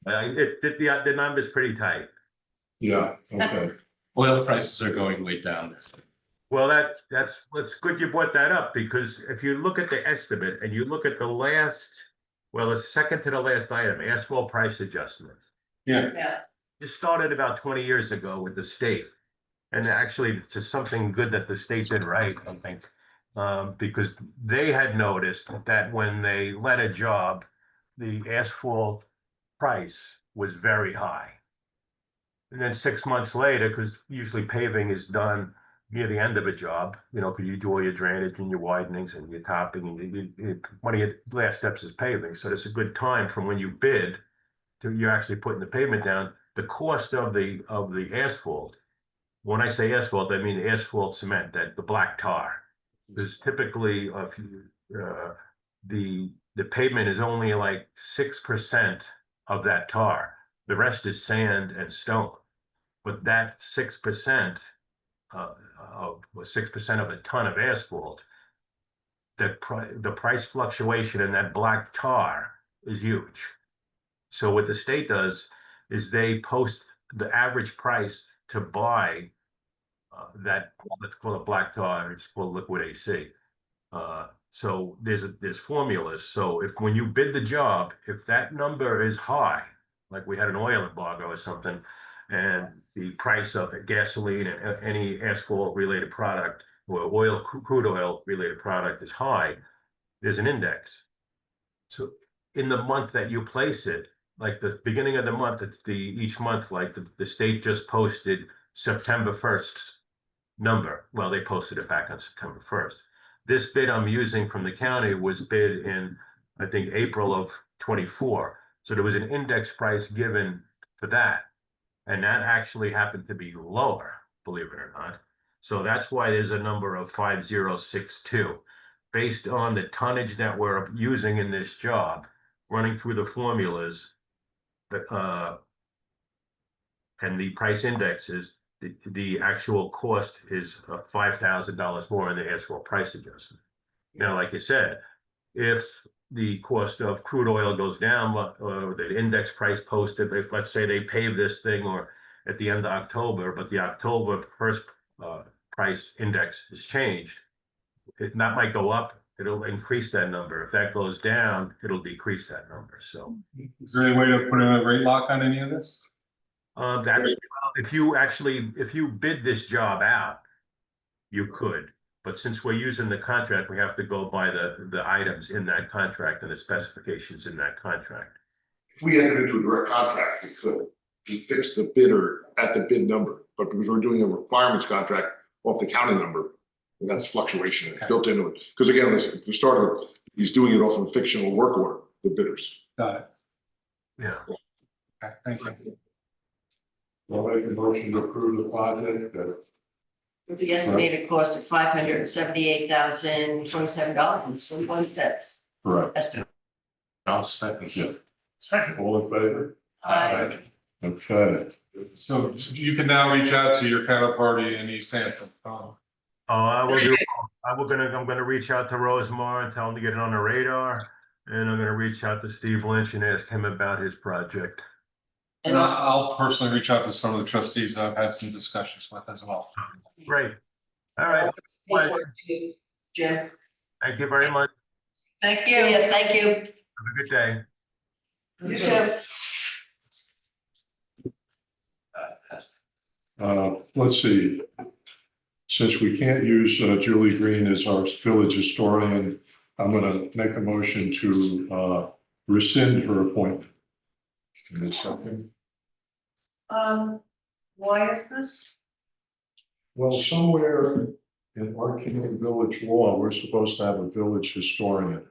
The number's pretty tight. Yeah, okay, Oil prices are going way down. Well, that's good you brought that up, because if you look at the estimate and you look at the last, well, the second to the last item, asphalt price adjustment. yeah, It started about 20 years ago with the state. And actually, it's just something good that the state did right, I think. Because they had noticed that when they let a job, the asphalt price was very high. And then 6 months later, because usually paving is done near the end of a job, because you do all your drainage and your widenings and your topping, and one of your last steps is paving. So it's a good time from when you bid to you're actually putting the pavement down. The cost of the asphalt. When I say asphalt, I mean asphalt cement, that the black tar. Because typically, the pavement is only like 6% of that tar. The rest is sand and stone. But that 6% of 6% of a ton of asphalt, the price fluctuation in that black tar is huge. So what the state does is they post the average price to buy that, let's call it black tar, it's called liquid AC. So there's formulas. So when you bid the job, if that number is high, like we had an oil embargo or something, and the price of gasoline and any asphalt related product or crude oil related product is high, there's an index. So in the month that you place it, like the beginning of the month, it's each month, like the state just posted September 1st number. Well, they posted it back on September 1st. This bid I'm using from the county was bid in, I think, April of 24. So there was an index price given for that. And that actually happened to be lower, believe it or not. So that's why there's a number of 5062. Based on the tonnage that we're using in this job, running through the formulas, and the price indexes, the actual cost is $5,000 more in the asphalt price adjustment. Now, like I said, if the cost of crude oil goes down, or the index price posted, if let's say they pave this thing or at the end of October, but the October first price index has changed, that might go up, it'll increase that number. If that goes down, it'll decrease that number. So Is there any way to put in a rate lock on any of this? if you bid this job out, you could. But since we're using the contract, we have to go by the items in that contract and the specifications in that contract. If we entered into a direct contract, we could. We fix the bidder at the bid number, but because we're doing a requirements contract off the county number, and that's fluctuation built into it. Because again, the starter, he's doing it off of a fictional work order, the bidders. Got it. Yeah. Okay, thank you. I'll make a motion to approve the project, with the estimated cost of $578,027.21. correct, Estimate. I'll second. yeah. All in favor? Aye. Okay, So you can now reach out to your counterparty in East Hampton. I will I'm gonna reach out to Rosemar and tell him to get it on the radar. And I'm gonna reach out to Steve Lynch and ask him about his project. And I'll personally reach out to some of the trustees that I've had some discussions with as well. Great. All right. Jim. Thank you very much. Thank you. Thank you. Have a good day. You too. let's see. Since we can't use Julie Green as our village historian, I'm gonna make a motion to rescind her appointment. In a second. Why is this? Well, somewhere in our community village law, we're supposed to have a village historian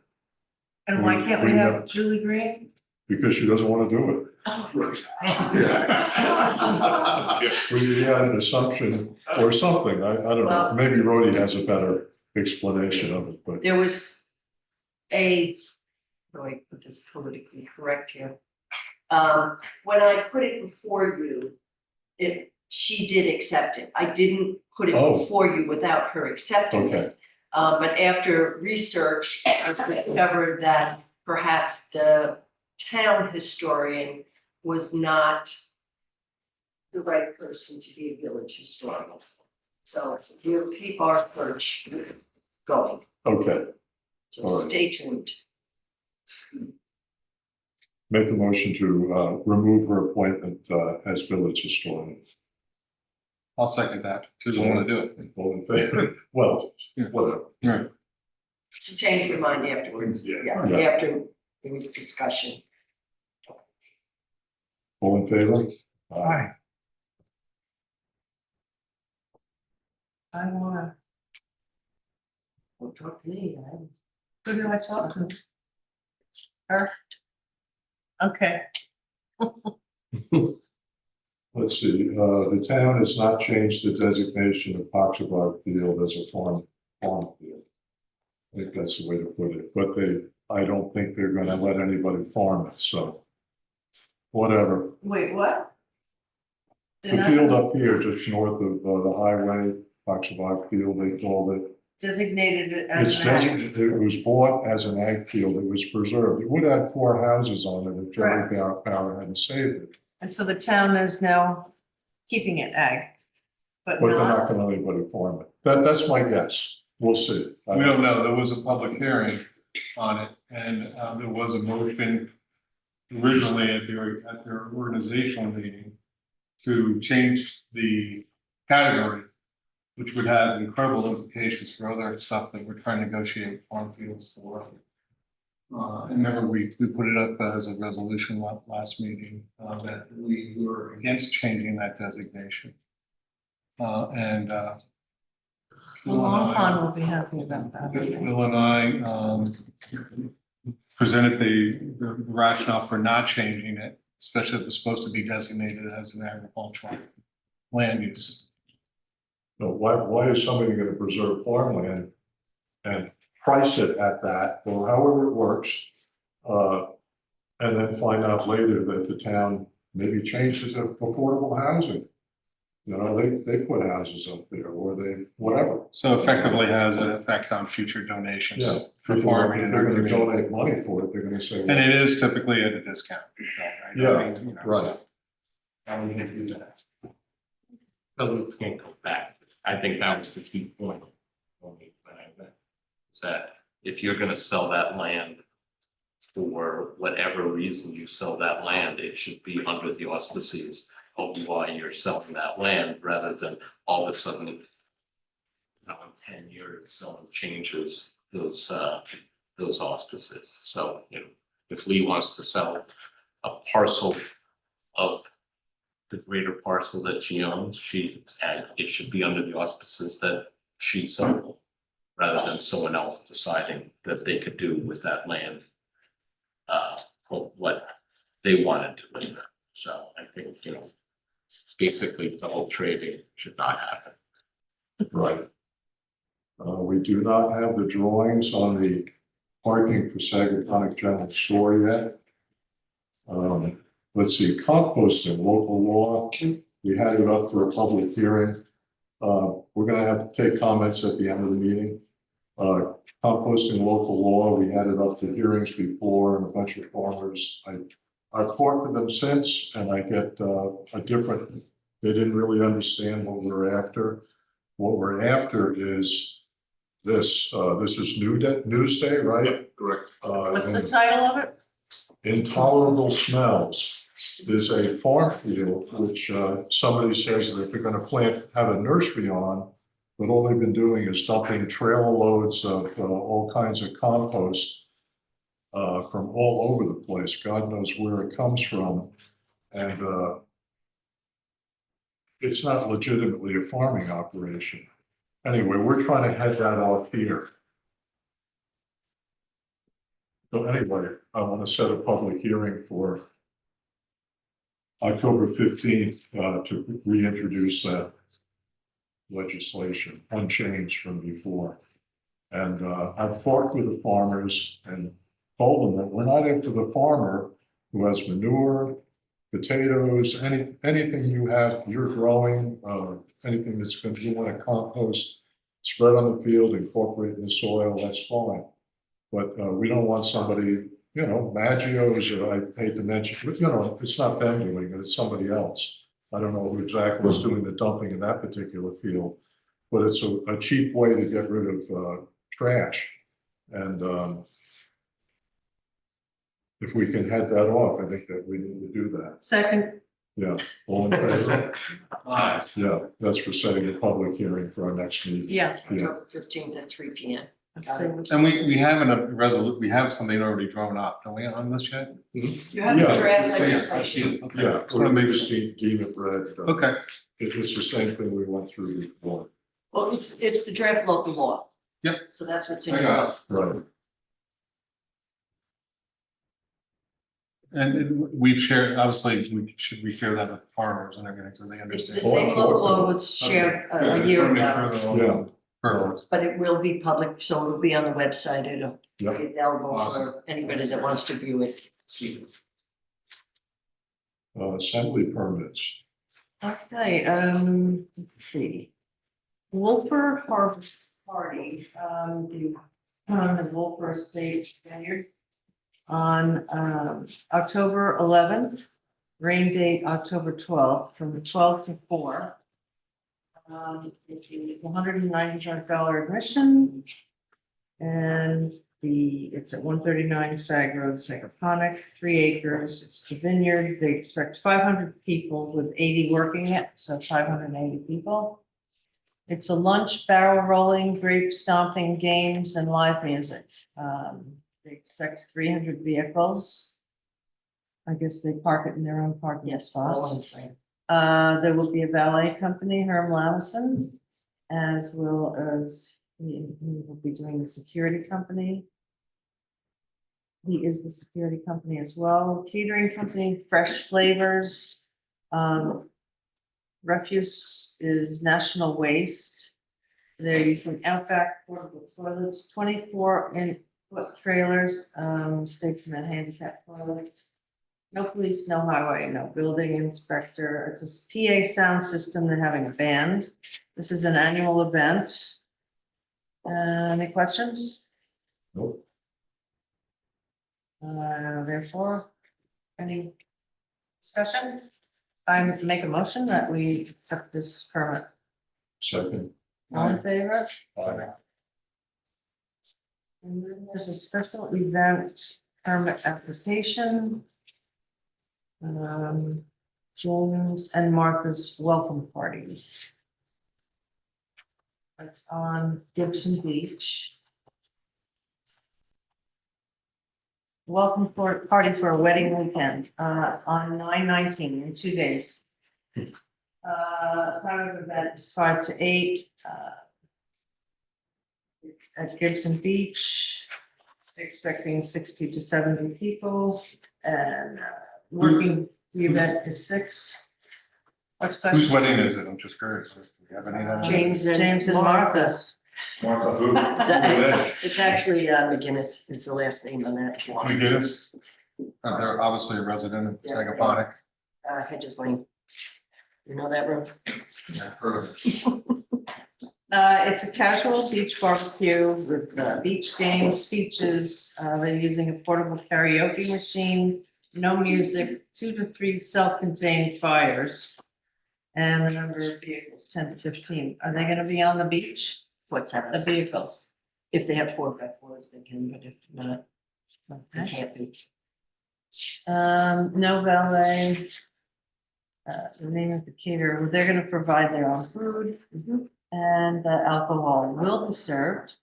And why can't we We have have- Julie Green? because she doesn't want to do it. We had an assumption or something, I don't know, Well- maybe Rhodey has a better explanation of it, but There was a, how do I put this politically correct here? When I put it before you, she did accept it. I didn't put it Oh. before you without her accepting it. okay, But after research, I discovered that perhaps the town historian was not the right person to be a village historian. So we'll keep our search going, okay. so All right. stay tuned. Make a motion to remove her appointment as village historian. I'll second that. She doesn't want to do it. All in favor? Well, whatever. Right. She changed her mind afterwards, Yeah. after there was discussion. All in favor? Aye. I wanna. Don't talk to me, who do I talk to? Her? Okay. Let's see, the town has not changed the designation of Poxabar Field as a farm field. I think that's the way to put it, but I don't think they're gonna let anybody farm it, so. Whatever, Wait, what? the field up here, just north of the highway, Poxabar Field, they called it. Designated it It's designated, it was bought as an ag field, it was preserved, it would have 4 houses on it if Jerry Power hadn't saved it. And so the town is now keeping it ag, but But they're not, not gonna let anybody farm it, that's my guess, we'll see. We don't know. There was a public hearing on it and there was a motion originally at their organizational meeting to change the category, which would have incredible implications for other stuff that we're trying to negotiate farm fields for. And remember, we put it up as a resolution last meeting, that we were against changing that designation. And Longpond will be happy about that. Bill and I presented the rationale for not changing it, especially if it's supposed to be designated as an agricultural land use. No, why is somebody gonna preserve farmland and price it at that, or however it works? And then find out later that the town maybe changes to affordable housing. You know, they put houses up there, or they, whatever. So effectively has an effect on future donations Yeah, for people, farming if in they're our gonna community. donate money for it, they're gonna say, And well, it is typically at a discount. Right? Yeah, I mean, you know, right. so how are we gonna do that? But we can't go back. I think that was the key point. Is that if you're gonna sell that land for whatever reason you sell that land, it should be under the auspices of why you're selling that land, rather than all of a sudden, in 10 years, someone changes those auspices. So, you know, if Lee wants to sell a parcel of the greater parcel that she owns, and it should be under the auspices that she sold, rather than someone else deciding that they could do with that land what they wanted to do. So I think, you know, basically the whole trading should not happen. right. We do not have the drawings on the parking for Sagaconic General Store yet. Let's see, composting, local law, we had it up for a public hearing. We're gonna have to take comments at the end of the meeting. Composting local law, we had it up for hearings before, and a bunch of farmers, I've talked to them since, and I get a different, they didn't really understand what we're after. What we're after is this is Newsday, right? Correct. What's the And title of it? Intolerable Smells is a farm field, which somebody says that if they're gonna have a nursery on, but all they've been doing is dumping trailer loads of all kinds of compost from all over the place. God knows where it comes from. And it's not legitimately a farming operation. Anyway, we're trying to head that off here. So anyway, I want to set a public hearing for October 15th to reintroduce that legislation, unchanged from before. And I've talked with the farmers and told them that we're not into the farmer who has manure, potatoes, anything you have, you're growing, anything that's going to, you want to compost, spread on the field, incorporate in the soil, that's fine. But we don't want somebody, you know, Maggio's, or I hate to mention, but you know, it's not them doing it, it's somebody else. I don't know who exactly is doing the dumping in that particular field, but it's a cheap way to get rid of trash. And if we can head that off, I think that we need to do that. Second. Yeah, all in favor? Yeah, that's for setting a public hearing for our next meeting. Yeah, Yeah. October 15th at 3 p.m. And we have we have something already drawn up, don't we, on this yet? You have Yeah. the draft Yeah, I legislation. see it. Okay. Yeah, Just wanna make just sure. deem it read. Okay, It's the same thing we went through before. Well, it's the draft local law. Yep. So that's what's in I it. got it. Right. And we've shared, obviously, should we share that with the farmers and everything, so they The understand? same local law was shared a year ago, Yeah. Perfect. but it will be public, so it'll be on the website. It'll Yep. be available Awesome. for anybody that wants to view it. Assembly permits. Okay, let's see. Wolfer Harvest Party, on the Wolfer Estate Vineyard on, October 11th, rain date October 12th, from 12 to 4. It's $195 admission. And it's at 139 Sag Road, Sagaponic, 3 acres. It's the vineyard. They expect 500 people with 80 working it, so 580 people. It's a lunch, barrel rolling, grape stomping, games, and live music. They expect 300 vehicles. I guess they park it in their own parking spots. There will be a valet company, Herm Lavison, as well as he will be doing the security company. He is the security company as well. Catering company, Fresh Flavors. Refuse is National Waste. They're using Outback portable toilets, 24-foot trailers, staked in a handicap toilet. No police, no highway, no building inspector. It's a PA sound system. They're having a band. This is an annual event. Any questions? Nope. Therefore, any discussion? I make a motion that we accept this permit. Second. All in favor? Aye. And then there's a special event permit application. James and Martha's welcome party. It's on Gibson Beach. Welcome party for a wedding weekend, on 9/19 in 2 days. Time of event is 5 to 8. It's at Gibson Beach, expecting 60 to 70 people, and working, the event is 6. What's special? Whose wedding is it? I'm just curious. Do you have any of that? James and Martha's. Martha, who? It's actually McGinnis is the last name on that. McGinnis? They're obviously a resident of Yes, they are. Sagaponic. Hedges Lane. You know that road? Yeah, I've heard of it. It's a casual beach barbecue with beach games, speeches. They're using a portable karaoke machine, no music, 2 to 3 self-contained fires. And the number of vehicles, 10 to 15. Are they gonna be on the beach? What's that? The vehicles. If they have 4x4s, they can, but if not, they can't be. No valet. The name of the caterer, they're gonna provide their own food. And alcohol will be served.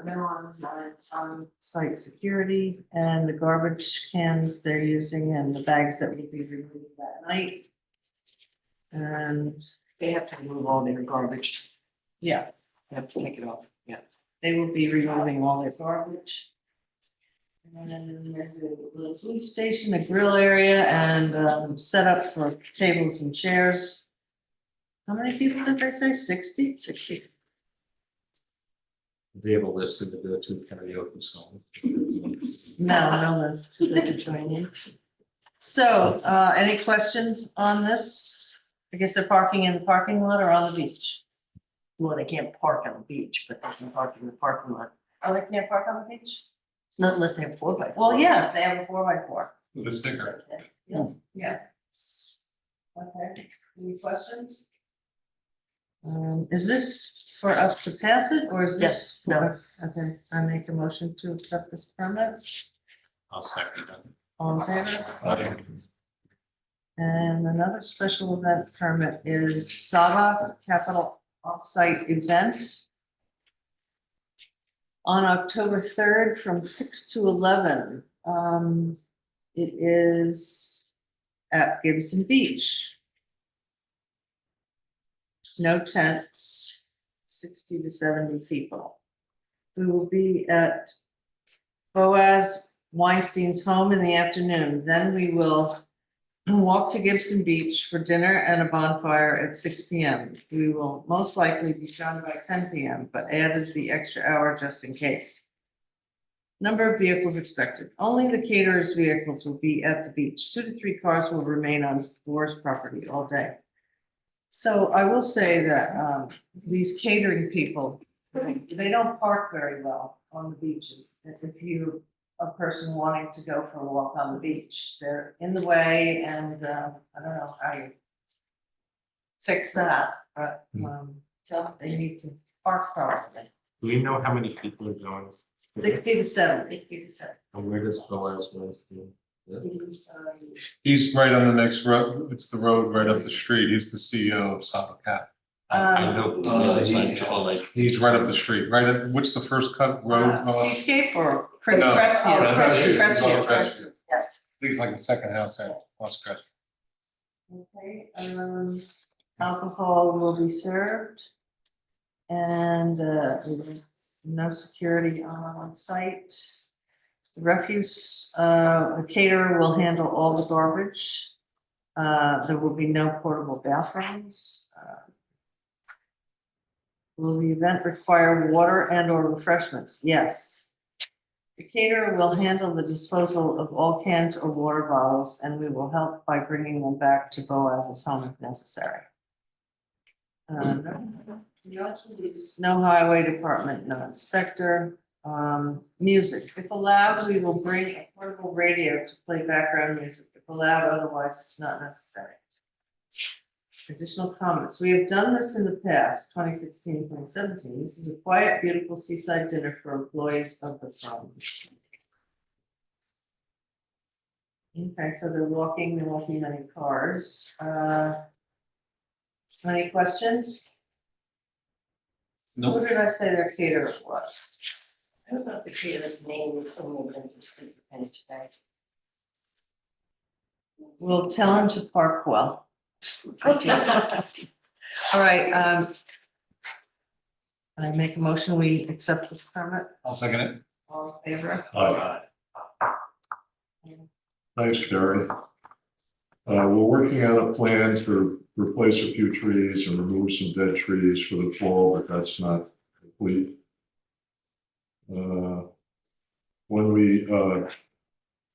No on-site security and the garbage cans they're using and the bags that will be removed that night. And They have to remove all their garbage. yeah, They have to take it off, yeah. they will be removing all their garbage. And then there's a little food station, a grill area, and set up for tables and chairs. How many people did they say? 60? 60. They have a list of the go-to karaoke song. No list. They could join you. So, any questions on this? I guess they're parking in the parking lot or on the beach? Well, they can't park on the beach, but they can park in the parking lot, Oh, they can't park on the beach? not unless they have 4x4. Well, yeah, they have a 4x4. With a sticker. Yeah. Okay, any questions? Is this for us to pass it or is this? Yes, no. Okay, I make a motion to accept this permit. I'll second that. All in favor? And another special event permit is Saba Capital Offsite Event on October 3rd from 6 to 11. It is at Gibson Beach. No tents, 60 to 70 people. We will be at Boaz Weinstein's home in the afternoon. Then we will walk to Gibson Beach for dinner and a bonfire at 6 p.m. We will most likely be done by 10 p.m., but added the extra hour just in case. Number of vehicles expected. Only the caterers' vehicles will be at the beach. 2 to 3 cars will remain on forest property all day. So I will say that these catering people, they don't park very well on the beaches. If you're a person wanting to go for a walk on the beach, they're in the way, and I don't know how you fix that, but so they need to park properly. Do we know how many people are going? 60 to 70. And where does Boaz live? He's right on the next road. It's the road right up the street. He's the CEO of Saba Cap. I know. He's right up the street, right at, what's the first cut road? Seascape or No, Crestview? Crestview. Crestview. Yes. I think it's like the second house out, West Crestview. Okay, alcohol will be served. And no security on site. The refuse, the caterer will handle all the garbage. There will be no portable bathrooms. Will the event require water and or refreshments? Yes. The caterer will handle the disposal of all cans or water bottles, and we will help by bringing them back to Boaz's home if necessary. No highway department, no inspector. Music, if allowed, we will bring a portable radio to play background music. If allowed, otherwise it's not necessary. Additional comments, we have done this in the past, 2016, 2017. This is a quiet, beautiful seaside dinner for employees of the firm. Okay, so they're walking, there won't be many cars. Any questions? Nope. Who did I say their caterer was? I don't know if the caterer's name is only been displayed in today. We'll tell him to park well. All right, I make a motion, we accept this permit, I'll second it. all in favor? Thanks, Carrie. We're working on a plan to replace a few trees and remove some dead trees for the fall, but that's not complete. When we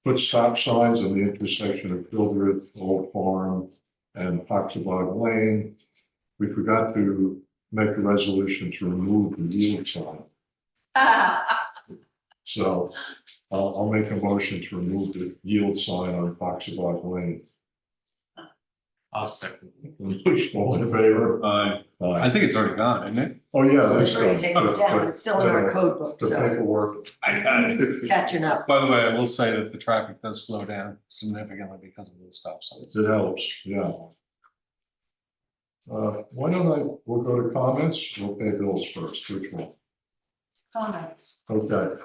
put stop signs on the intersection of Hildreth, Old Farm, and Foxabog Lane, we forgot to make a resolution to remove the yield sign. So I'll make a motion to remove the yield sign on Foxabog Lane. I'll second. All in favor? I Aye. think it's already gone, isn't it? Oh, yeah, We're that's trying to good. take it down, it's still in our code book, The so paperwork. I got it. catching up. By the way, I will say that the traffic does slow down significantly because of the stop signs. It helps, yeah. Why don't we'll go to comments, we'll pay bills first, which one? Comments. Okay.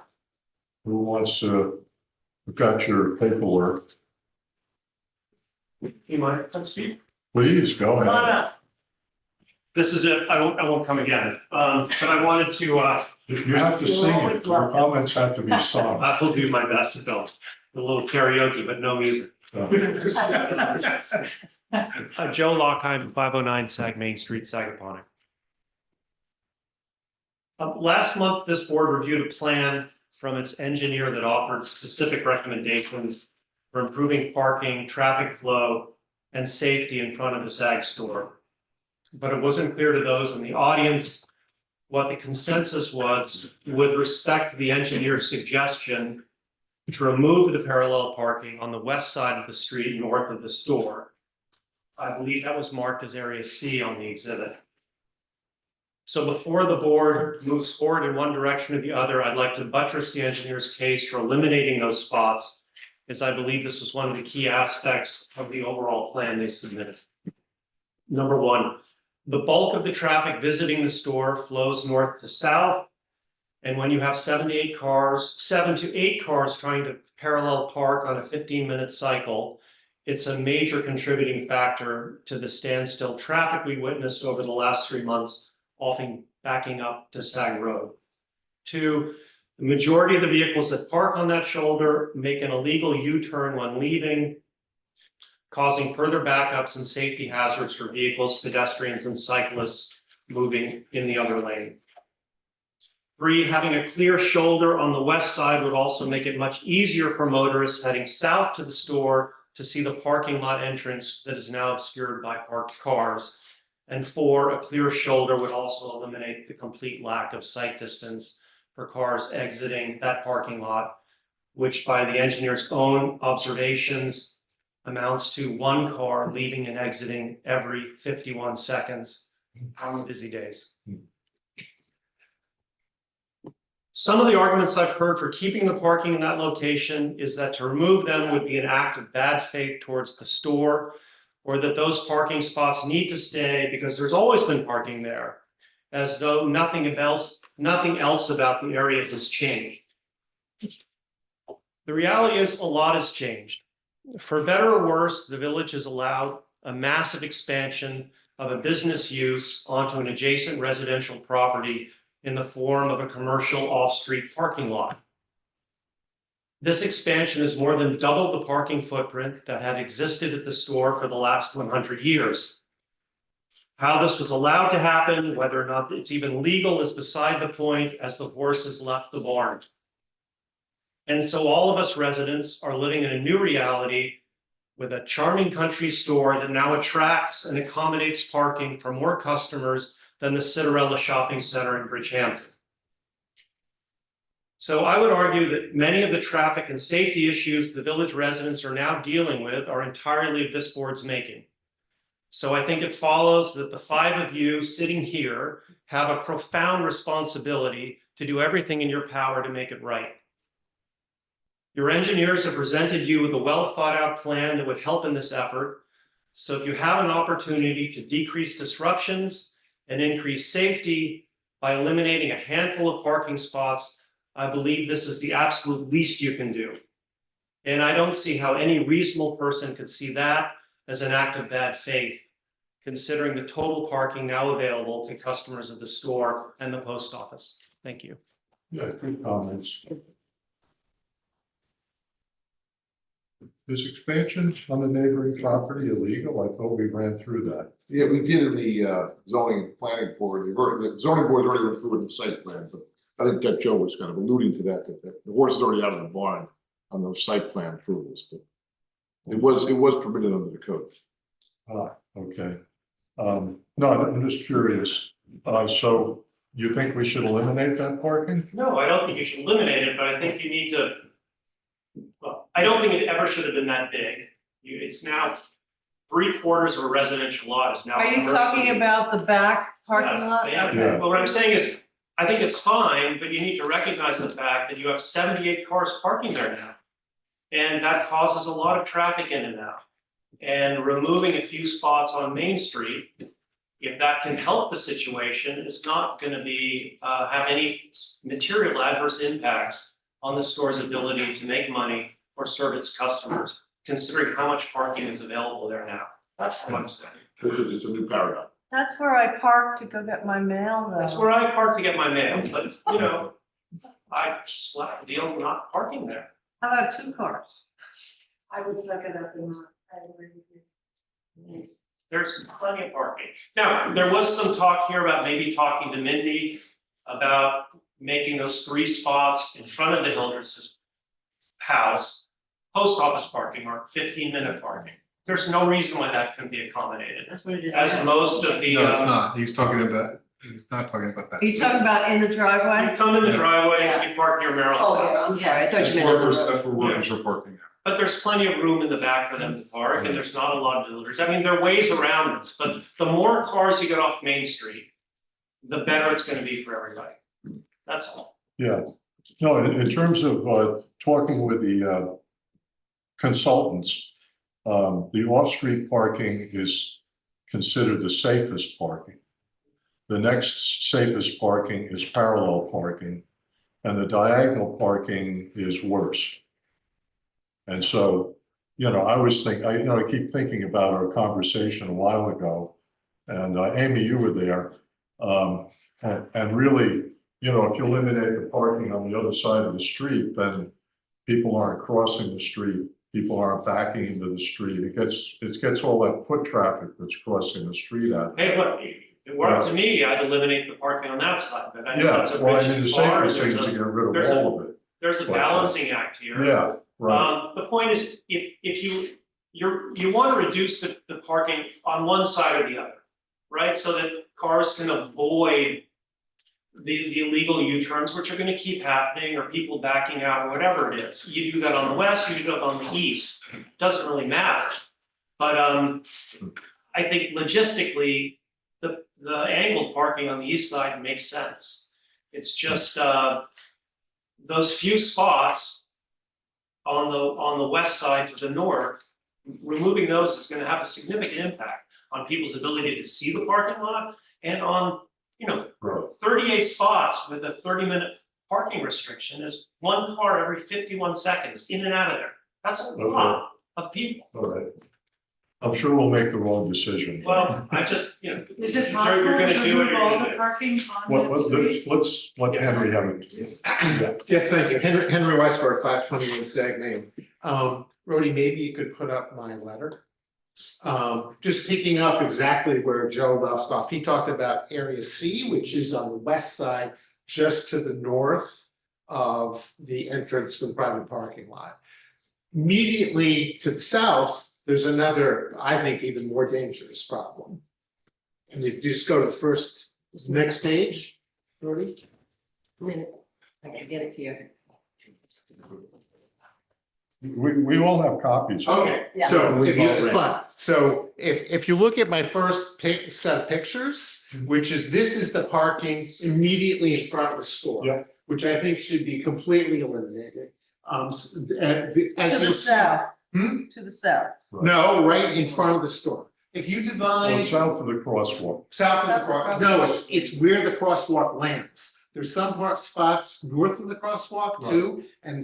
Who wants to, we've got your paperwork, You mind if I speak? please go Come on ahead. up. This is it, I won't come again, but I wanted to, You have to sing it, your comments have to be sung. I will do my best to go, a little karaoke, but no music. Joe Lockheim, 509 Sag Main Street, Sagaponic. Last month, this board reviewed a plan from its engineer that offered specific recommendations for improving parking, traffic flow, and safety in front of the Sag store. But it wasn't clear to those in the audience what the consensus was with respect to the engineer's suggestion to remove the parallel parking on the west side of the street north of the store. I believe that was marked as Area C on the exhibit. So before the board moves forward in one direction or the other, I'd like to buttress the engineer's case for eliminating those spots, as I believe this was one of the key aspects of the overall plan they submitted. Number one, the bulk of the traffic visiting the store flows north to south. And when you have 7 to 8 cars trying to parallel park on a 15-minute cycle, it's a major contributing factor to the standstill traffic we witnessed over the last 3 months, often backing up to Sag Road. 2, the majority of the vehicles that park on that shoulder make an illegal U-turn when leaving, causing further backups and safety hazards for vehicles, pedestrians, and cyclists moving in the other lane. 3, having a clear shoulder on the west side would also make it much easier for motorists heading south to the store to see the parking lot entrance that is now obscured by parked cars. And 4, a clear shoulder would also eliminate the complete lack of sight distance for cars exiting that parking lot, which by the engineer's own observations amounts to 1 car leaving and exiting every 51 seconds on busy days. Some of the arguments I've heard for keeping the parking in that location is that to remove them would be an act of bad faith towards the store, or that those parking spots need to stay because there's always been parking there, as though nothing else about the area has changed. The reality is a lot has changed. For better or worse, the village has allowed a massive expansion of a business use onto an adjacent residential property in the form of a commercial off-street parking lot. This expansion has more than doubled the parking footprint that had existed at the store for the last 100 years. How this was allowed to happen, whether or not it's even legal, is beside the point, as the horse has left the barn. And so all of us residents are living in a new reality with a charming country store that now attracts and accommodates parking for more customers than the Cinderella Shopping Center in Bridgehampton. So I would argue that many of the traffic and safety issues the village residents are now dealing with are entirely of this board's making. So I think it follows that the 5 of you sitting here have a profound responsibility to do everything in your power to make it right. Your engineers have presented you with a well-thought-out plan that would help in this effort. So if you have an opportunity to decrease disruptions and increase safety by eliminating a handful of parking spots, I believe this is the absolute least you can do. And I don't see how any reasonable person could see that as an act of bad faith, considering the total parking now available to customers of the store and the post office. Thank you. Yeah, good comments. Is expansion on the neighboring property illegal? I thought we ran through that. Yeah, we did in the zoning and planning board, the zoning board's already went through it in the site plan, but I think that Joe was kind of alluding to that the horse is already out of the barn on those site plan approvals, but it was permitted under the code. Okay. No, I'm just curious. So you think we should eliminate that parking? No, I don't think you should eliminate it, but I think you need to, well, I don't think it ever should have been that big. It's now 3/4 of a residential lot is now. Are you commercial. talking about the back parking Yes, lot? I am. Okay. But what I'm saying is, I think it's fine, but you need to recognize the fact that you have 78 cars parking there now. And that causes a lot of traffic in and out. And removing a few spots on Main Street if that can help the situation, it's not gonna be, have any material adverse impacts on the store's ability to make money or serve its customers, considering how much parking is available there now. That's what I'm saying. Because it's a new paradigm. That's where I park to go get my mail though. That's where I park to get my mail, but you know, I just left the deal not parking there. How about 2 cars? I would suck it up and I agree with you. There's plenty of parking. Now, there was some talk here about maybe talking to Mindy about making those 3 spots in front of the Hildreth's house, post office parking or 15-minute parking. There's no reason why that couldn't be accommodated, That's what it is. as most of the, No, it's not. He's not talking about that. Are you talking about in the driveway? you come in the driveway and you park near Merrill's Oh, house. yeah, I'm sorry, I thought you meant. Workers, that's where workers are parking now. But there's plenty of room in the back for them to park, and there's not a lot of deliveries. I mean, there are ways around this, but the more cars you get off Main Street, the better it's gonna be for everybody. That's all. Yeah, no, in terms of talking with the consultants, the off-street parking is considered the safest parking. The next safest parking is parallel parking, and the diagonal parking is worse. And so, you know, I keep thinking about our conversation a while ago, and Amy, you were there. And really, you know, if you eliminate the parking on the other side of the street, then people aren't crossing the street, people aren't backing into the street. It gets all that foot traffic that's crossing the street out. Hey, look, if it were up to me, I'd eliminate the parking on that side, but I know Yeah, it's a well, I bridge mean, the too far, safest thing is to get rid there's of a- all of it. there's a but, balancing act here. Yeah, right, The point is, if you want to reduce the parking on one side or the other, right? So that cars can avoid the illegal U-turns, which are gonna keep happening, or people backing out, or whatever it is. You do that on the west, you do that on the east, doesn't really matter. But I think logistically, the angled parking on the east side makes sense. It's just those few spots on the west side to the north, removing those is gonna have a significant impact on people's ability to see the parking lot and on, you know, right. 38 spots with a 30-minute parking restriction is 1 car every 51 seconds in and out of there. That's a Okay. lot of people. All right. I'm sure we'll make the wrong decision. Well, I just, you know, Is it you're possible gonna to do it, remove you're all gonna the do it. parking on that street? Let's let Henry have it. Yeah. Yes, thank you. Henry Weisberg, 521 Sag Rhodey, maybe you could put up my letter. Just picking up exactly where Joe left off. He talked about Area C, which is on the west side, just to the north of the entrance to the private parking lot. Immediately to the south, there's another, I think, even more dangerous problem. And if you just go to the next page, Rhodey. A minute, I can get it here. We all have copies. Okay, Yeah. so We've if you, all read. fine, so if you look at my first set of pictures, which is, this is the parking immediately in front of the store. Yeah. Which I think should be completely eliminated. As To you'll the see- south. Hmm? To the south. No, right in front of the store. If you divide. Well, south of the crosswalk. South of the South of the crosswalk, no, it's where the crosswalk lands. There's some spots north of the crosswalk too, and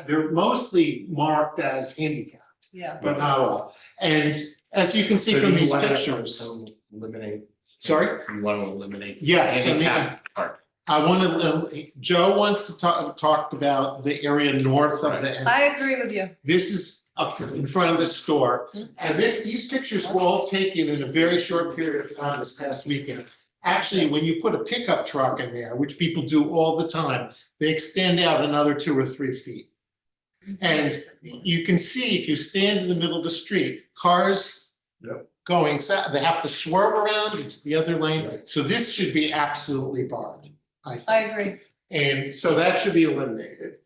they're mostly marked as handicapped, Yeah. but not all. And as you can see from these pictures, Eliminate. sorry? You want to eliminate. Yes, I mean, handicap parking. I wanna, Joe wants to talk about the area north of the entrance. I agree with you. This is up in front of the store, and these pictures were all taken in a very short period of time this past weekend. Actually, when you put a pickup truck in there, which people do all the time, they extend out another 2 or 3 feet. And you can see, if you stand in the middle of the street, cars Yep. going south, they have to swerve around into the other lane, so this should be absolutely barred, I think. I agree. And so that should be eliminated.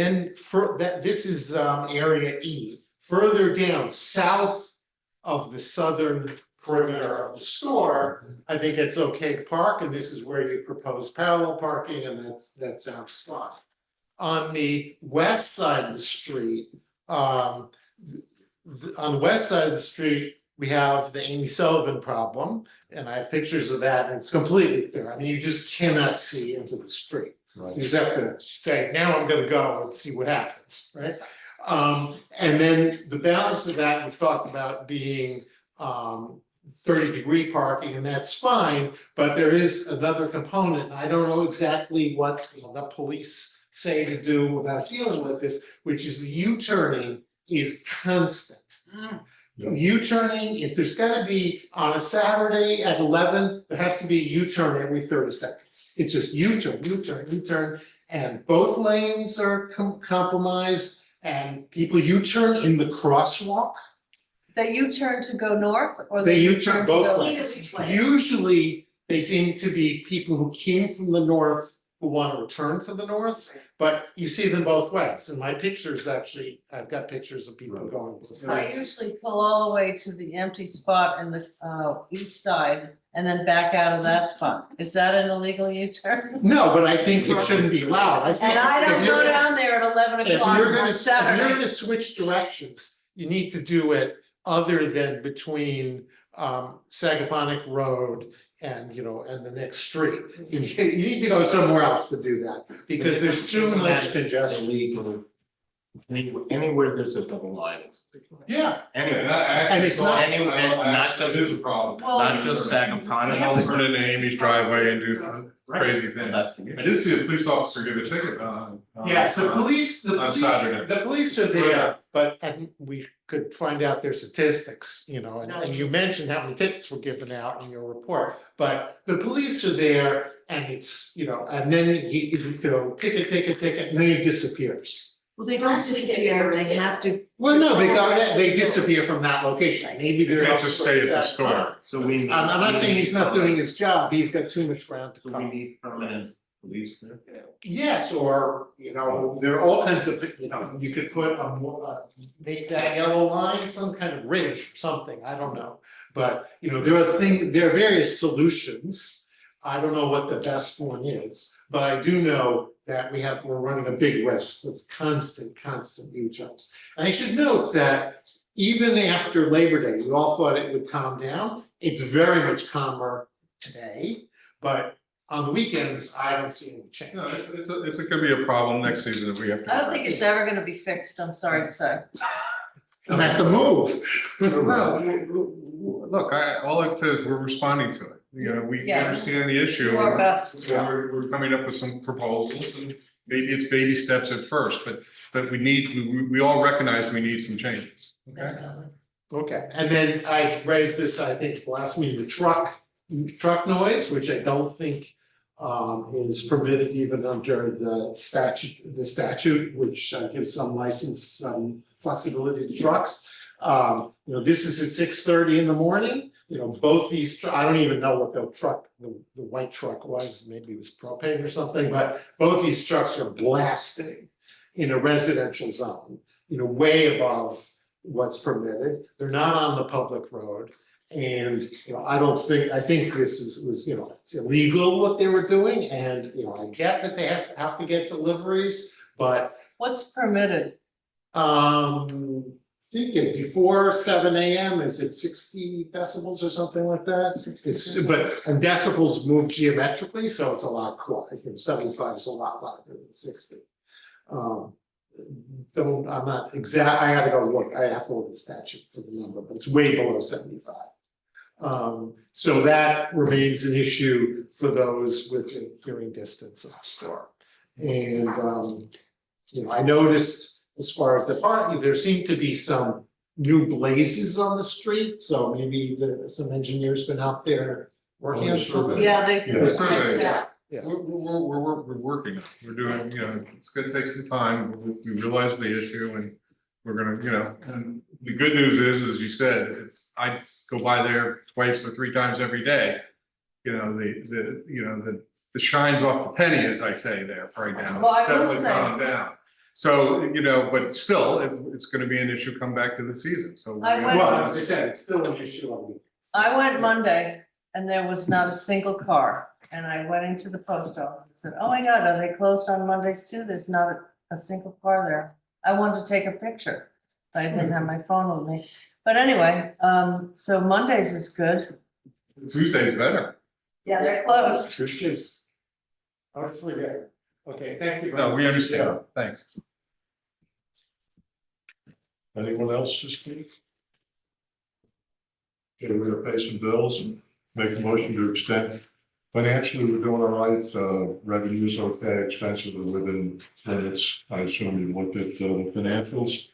This is area E. Further down, south of the southern perimeter of the store, I think it's okay to park, and this is where you propose parallel parking, and that sounds fine. On the west side of the street, we have the Amy Sullivan problem, and I have pictures of that, and it's completely clear. I mean, you just cannot see into the street. You Right. just have to say, now I'm gonna go and see what happens, right? And then the balance of that, we've talked about being 30-degree parking, and that's fine, but there is another component. I don't know exactly what the police say to do about dealing with this, which is the U-turning is constant. U-turning, if there's gotta be on a Saturday at 11, there has to be a U-turn every 30 seconds. It's just U-turn, U-turn, U-turn, and both lanes are compromised, and people U-turn in the crosswalk. The U-turn to go north or the They U-turn U-turn to both go ways. east? Usually, they seem to be people who came from the north who want to return to the north, but you see them both ways. In my pictures, actually, I've got pictures of people going both I ways. usually pull all the way to the empty spot in the east side and then back out of that spot. Is that an illegal U-turn? No, but I think it shouldn't be allowed. I think And I if don't you're go gonna- down there at 11 If o'clock you're gonna, on if you're Saturday. gonna switch directions, you need to do it other than between Sagaponic Road and, and the next street. You need to go somewhere else to do that, because there's too Isn't much that congestion. illegal? Anywhere there's a double line. It's a big line. Yeah, Anywhere. And it's not- Not just, It is a problem. not just Sagaponic. And I'll turn into Amy's driveway and do some crazy Well, things. that's the I issue. did see a police officer give a ticket yes, the police, on Saturday. the police are there, but, and we could find out their statistics, and you mentioned how many tickets were given out in your report, but the police are there, and it's, and then he ticket, and then he disappears. Well, they don't disappear, they have to. Well, no, they disappear from that location, maybe You they're. can't just stay at the store. So we. I'm not saying he's not doing his job, he's got too much ground to So we cover. need permanent police there. Yes, or, there are all kinds of, you could put make that yellow line some kind of ridge or something, I don't know. But, there are various solutions. I don't know what the best one is, but I do know that we're running a big risk with constant U-turns. And I should note that even after Labor Day, we all thought it would calm down. It's very much calmer today, but on the weekends, I haven't seen any change. No, it's gonna be a problem next season that we have to. I don't think it's ever gonna be fixed, I'm sorry to say. And have to move. No, look, all I can say is we're responding to it. We Yeah. understand the issue. Do our best. We're coming up with some proposals, and maybe it's baby steps at first, but we all recognize we need some changes, okay? Okay, and then I raised this, I think, last meeting, the truck noise, which I don't think is permitted even under the statute, which gives some license, some flexibility to trucks. This is at 6:30 in the morning, both these, I don't even know what the white truck was, maybe it was propane or something, but both these trucks are blasting in a residential zone, way above what's permitted. They're not on the public road. And, I think this was, it's illegal what they were doing, and, I get that they have to get deliveries, but What's permitted? I think it's before 7 AM, is it 60 decibels or something like that? And decibels move geometrically, so it's a lot quiet, 75 is a lot louder than 60. I'm not exact, I gotta go look, I have to look at the statute for the number, but it's way below 75. So that remains an issue for those within hearing distance of the store. And, I noticed as far as the parking, there seemed to be some new blazes on the street, so maybe some engineers been out there working on something. Yeah, they. Yeah. Surveys. Yeah. We're working, we're doing, it's gonna take some time, we realize the issue, and we're gonna, and the good news is, as you said, I go by there twice or three times every day. The shine's off the penny, as I say there right now, Well, it's I will definitely say- calmed down. So, but still, it's gonna be an issue come back to the season, so. I went- Well, as I said, it's still an issue on weekends. I went Monday and there was not a single car. And I went into the post office and said, oh my God, are they closed on Mondays too? There's not a single car there. I wanted to take a picture. But I didn't have my phone with me. But anyway, so Mondays is good. Tuesday's better. Yeah, they're closed. Tuesdays. Honestly, yeah. Okay, thank you. No, we understand. Thanks. Anyone else to speak? Okay, we're gonna pay some bills and make a motion to extend. Financially, we're doing all right, revenues okay, expenses are within limits. I assume you looked at the financials.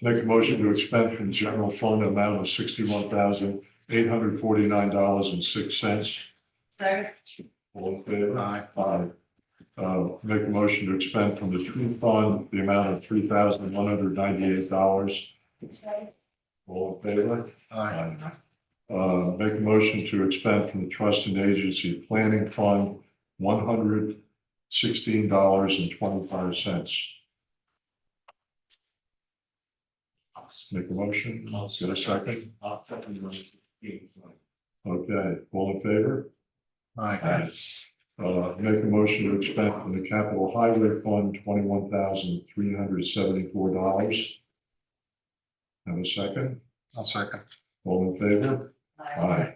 Make a motion to expend from general fund amount of $61,849.06. Second. All in favor? Aye. Aye. Make a motion to expend from the tree fund the amount of $3,198. All in favor? Aye. Make a motion to expend from the trust and agency planning fund $116.25. Make a motion, get a second. Okay, all in favor? Aye. Make a motion to expend from the capital highway fund $21,374. Have a second? I'll second. All in favor? Aye.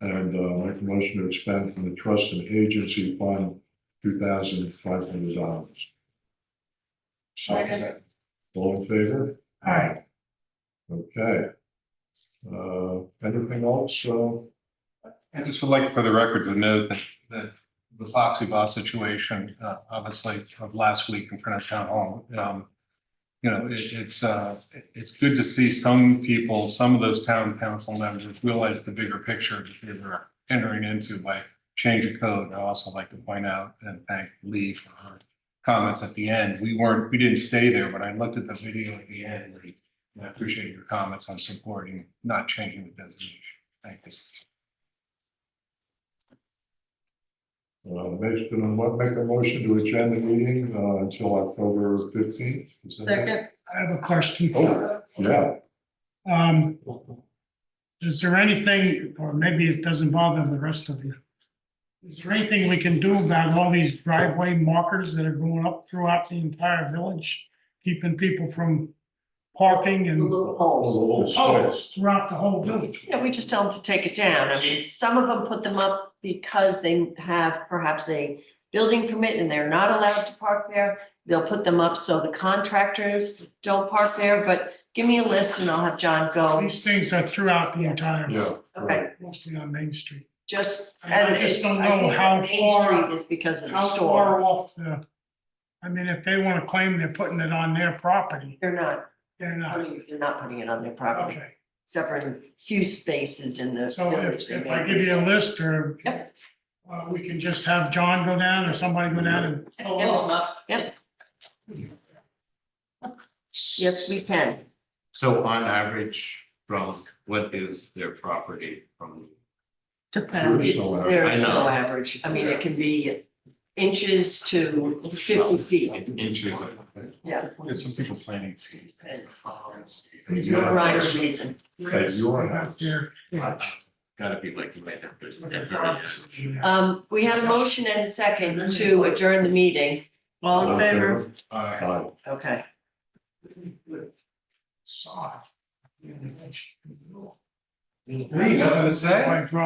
And make a motion to expend from the trust and agency fund $2,500. Second. All in favor? Aye. Okay. Anything else? I just would like for the record to note that the Foxy Boss situation, obviously of last week in front of town hall, it's good to see some people, some of those town council members realize the bigger picture that they were entering into by change of code. I also like to point out and thank Lee for her comments at the end. We didn't stay there, but I looked at the video at the end, Lee, and I appreciate your comments on supporting not changing the designation. Thank you. Make a motion to adjourn the meeting until October 15th. Second. I have a question. Oh, yeah. Is there anything, or maybe it doesn't bother the rest of you? Is there anything we can do about all these driveway markers that are going up throughout the entire village? Keeping people from parking The and little holes. throughout the whole village? Yeah, we just tell them to take it down. I mean, some of them put them up because they have perhaps a building permit and they're not allowed to park there. They'll put them up so the contractors don't park there, but give me a list and I'll have John go. These things are throughout the entire, Yeah. Okay, mostly on Main Street. just. I just don't know think how Main far- Street is because of the How store. far off I mean, if they want to claim they're putting it on their property, They're not, they're not. they're not putting it on their property, Okay, except for in a few spaces in the so village. if I give you a list or Yep. we can just have John go down or somebody go down and. Yep. Yes, we can. So on average, from what is their property from? There is no average. I mean, it can be inches to 50 feet. Inches. Yeah. There's some people planting seeds. No rhyme or reason. At your house. Here. Gotta be like right at the very end. We had a motion and a second to adjourn the meeting. All in favor? Aye. Okay. Soft. Nothing to say? Like,